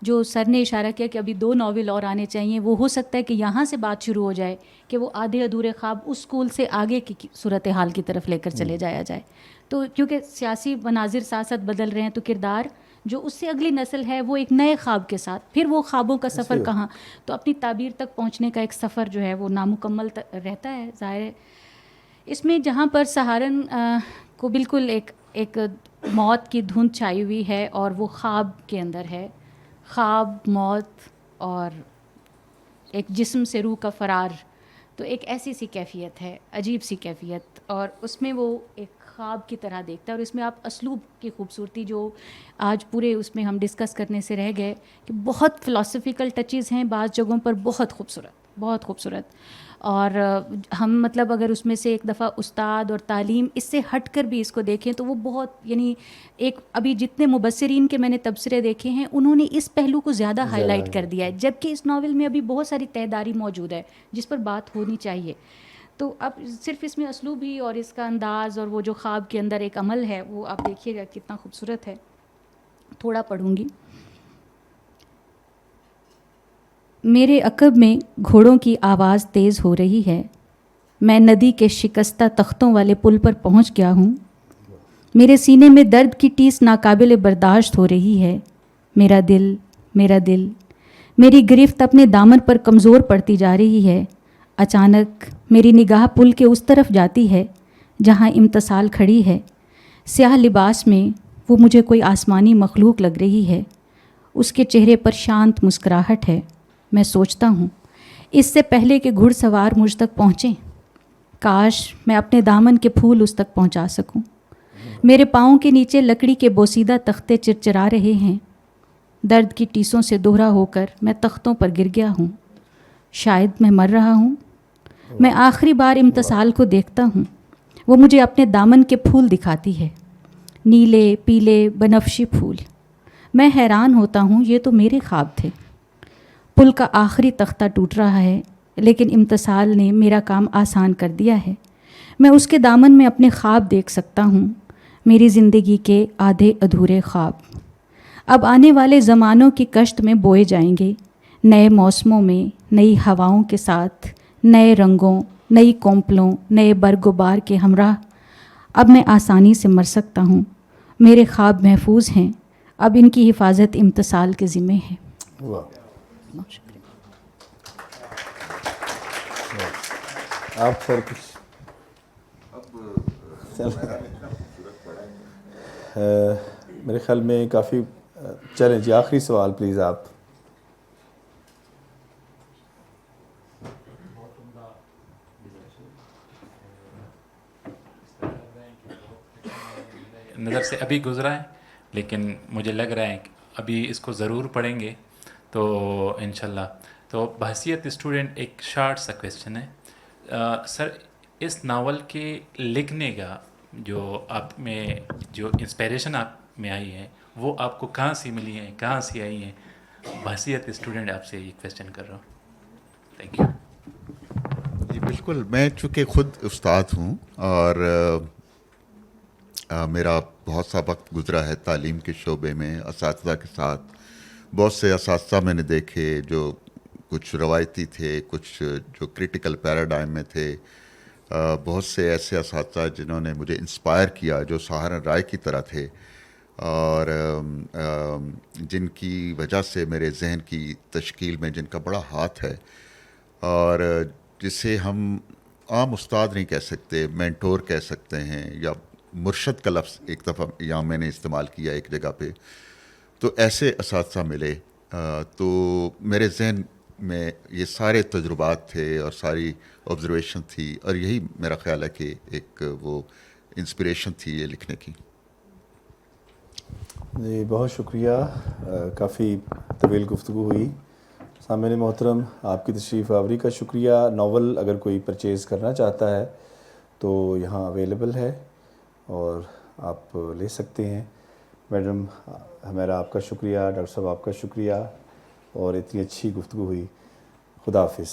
جو سر نے اشارہ کیا کہ ابھی 2 ناول اور آنے چاہیے, وہ ہو سکتا ہے کہ یہاں سے بات شروع ہو جائے کہ وہ آدھے ادھورے خواب اس اسکول سے آگے کی صورتحال کی طرف لے کر چلے جایا جائے. تو کیونکہ سیاسی مناظر سیاست بدل رہے ہیں تو کردار جو اس سے اگلی نسل ہے وہ ایک نئے خواب کے ساتھ, پھر وہ خوابوں کا سفر کہاں, تو اپنی تعبیر تک پہنچنے کا ایک سفر جو ہے وہ نامکمل رہتا ہے. ظاہر ہے اس میں جہاں پر سہارن کو بالکل ایک موت کی دھند چھائی ہوئی ہے اور وہ خواب کے اندر ہے, خواب, موت اور ایک جسم سے روح کا فرار, تو ایک ایسی سی کیفیت ہے, عجیب سی کیفیت, اور اس میں وہ ایک خواب کی طرح دیکھتا ہے. اور اس میں آپ اسلوب کی خوبصورتی جو آج پورے اس میں ہم ڈسکس کرنے سے رہ گئے کہ بہت فلاسفیکل ٹچز ہیں بعض جگہوں پر, بہت خوبصورت, بہت خوبصورت. اور ہم مطلب اگر اس میں سے ایک دفعہ استاد اور تعلیم اس سے ہٹ کر بھی اس کو دیکھیں تو وہ بہت, یعنی ایک ابھی جتنے مبصرین کے میں نے تبصرے دیکھے ہیں انہوں نے اس پہلو کو زیادہ ہائی لائٹ کر دیا ہے, جبکہ اس ناول میں ابھی بہت ساری تہداری موجود ہے جس پر بات ہونی چاہیے. تو اب صرف اس میں اسلوب ہی اور اس کا انداز اور وہ جو خواب کے اندر ایک عمل ہے وہ آپ دیکھیے گا کتنا خوبصورت ہے. تھوڑا پڑھوں گی. میرے عقب میں گھوڑوں کی آواز تیز ہو رہی ہے, میں ندی کے شکستہ تختوں والے پل پر پہنچ گیا ہوں. میرے سینے میں درد کی ٹیس ناقابل برداشت ہو رہی ہے. میرا دل, میرا دل, میری گرفت اپنے دامن پر کمزور پڑتی جا رہی ہے. اچانک میری نگاہ پل کے اس طرف جاتی ہے جہاں امتسال کھڑی ہے. سیاہ لباس میں وہ مجھے کوئی آسمانی مخلوق لگ رہی ہے. اس کے چہرے پر شانت مسکراہٹ ہے. میں سوچتا ہوں اس سے پہلے کہ گھڑ سوار مجھ تک پہنچیں, کاش میں اپنے دامن کے پھول اس تک پہنچا سکوں. میرے پاؤں کے نیچے لکڑی کے بوسیدہ تختے چرچرا رہے ہیں. درد کی ٹیسوں سے دوہرا ہو کر میں تختوں پر گر گیا ہوں. شاید میں مر رہا ہوں. میں آخری بار امتسال کو دیکھتا ہوں. وہ مجھے اپنے دامن کے پھول دکھاتی ہے, نیلے, پیلے, بنفشی پھول. میں حیران ہوتا ہوں یہ تو میرے خواب تھے. پل کا آخری تختہ ٹوٹ رہا ہے لیکن امتسال نے میرا کام آسان کر دیا ہے. میں اس کے دامن میں اپنے خواب دیکھ سکتا ہوں, میری زندگی کے آدھے ادھورے خواب. اب آنے والے زمانوں کی کشت میں بوئے جائیں گے, نئے موسموں میں, نئی ہواؤں کے ساتھ, نئے رنگوں, نئی کومپلوں, نئے برگ و بار کے ہمراہ. اب میں آسانی سے مر سکتا ہوں. میرے خواب محفوظ ہیں, اب ان کی حفاظت امتسال کے ذمے ہے. بہت شکریہ. آپ پر کچھ میرے خیال میں کافی, چلیں جی آخری سوال پلیز آپ. نظر سے ابھی گزرا ہے لیکن مجھے لگ رہا ہے کہ ابھی اس کو ضرور پڑھیں گے تو انشاءاللہ. تو بحیثیت اسٹوڈنٹ ایک شارٹ سا کویسچن ہے سر, اس ناول کے لکھنے کا جو آپ میں جو انسپائریشن آپ میں آئی ہے وہ آپ کو کہاں سے ملی ہیں, کہاں سے آئی ہیں؟ بحیثیت اسٹوڈنٹ آپ سے یہ کویسچن کر رہا ہوں. Thank you. جی بالکل, میں چونکہ خود استاد ہوں اور میرا بہت سا وقت گزرا ہے تعلیم کے شعبے میں اساتذہ کے ساتھ. بہت سے اساتذہ میں نے دیکھے جو کچھ روایتی تھے, کچھ جو کرٹیکل پیراڈائم میں تھے. بہت سے ایسے اساتذہ جنہوں نے مجھے انسپائر کیا جو سہارن رائے کی طرح تھے اور جن کی وجہ سے میرے ذہن کی تشکیل میں جن کا بڑا ہاتھ ہے اور جسے ہم عام استاد نہیں کہہ سکتے, مینٹور کہہ سکتے ہیں, یا مرشد کا لفظ ایک دفعہ یہاں میں نے استعمال کیا ایک جگہ پہ. تو ایسے اساتذہ ملے تو میرے ذہن میں یہ سارے تجربات تھے اور ساری آبزرویشن تھی اور یہی میرا خیال ہے کہ ایک وہ انسپریشن تھی یہ لکھنے کی. جی بہت شکریہ, کافی طویل گفتگو ہوئی. سامعین محترم آپ کی تشریف آوری کا شکریہ. ناول اگر کوئی پرچیز کرنا چاہتا ہے تو یہاں اویلیبل ہے اور آپ لے سکتے ہیں. میڈم ہمارا آپ کا شکریہ، ڈاکٹر صاحب آپ کا شکریہ، اور اتنی اچھی گفتگو ہوئی. خدا حافظ.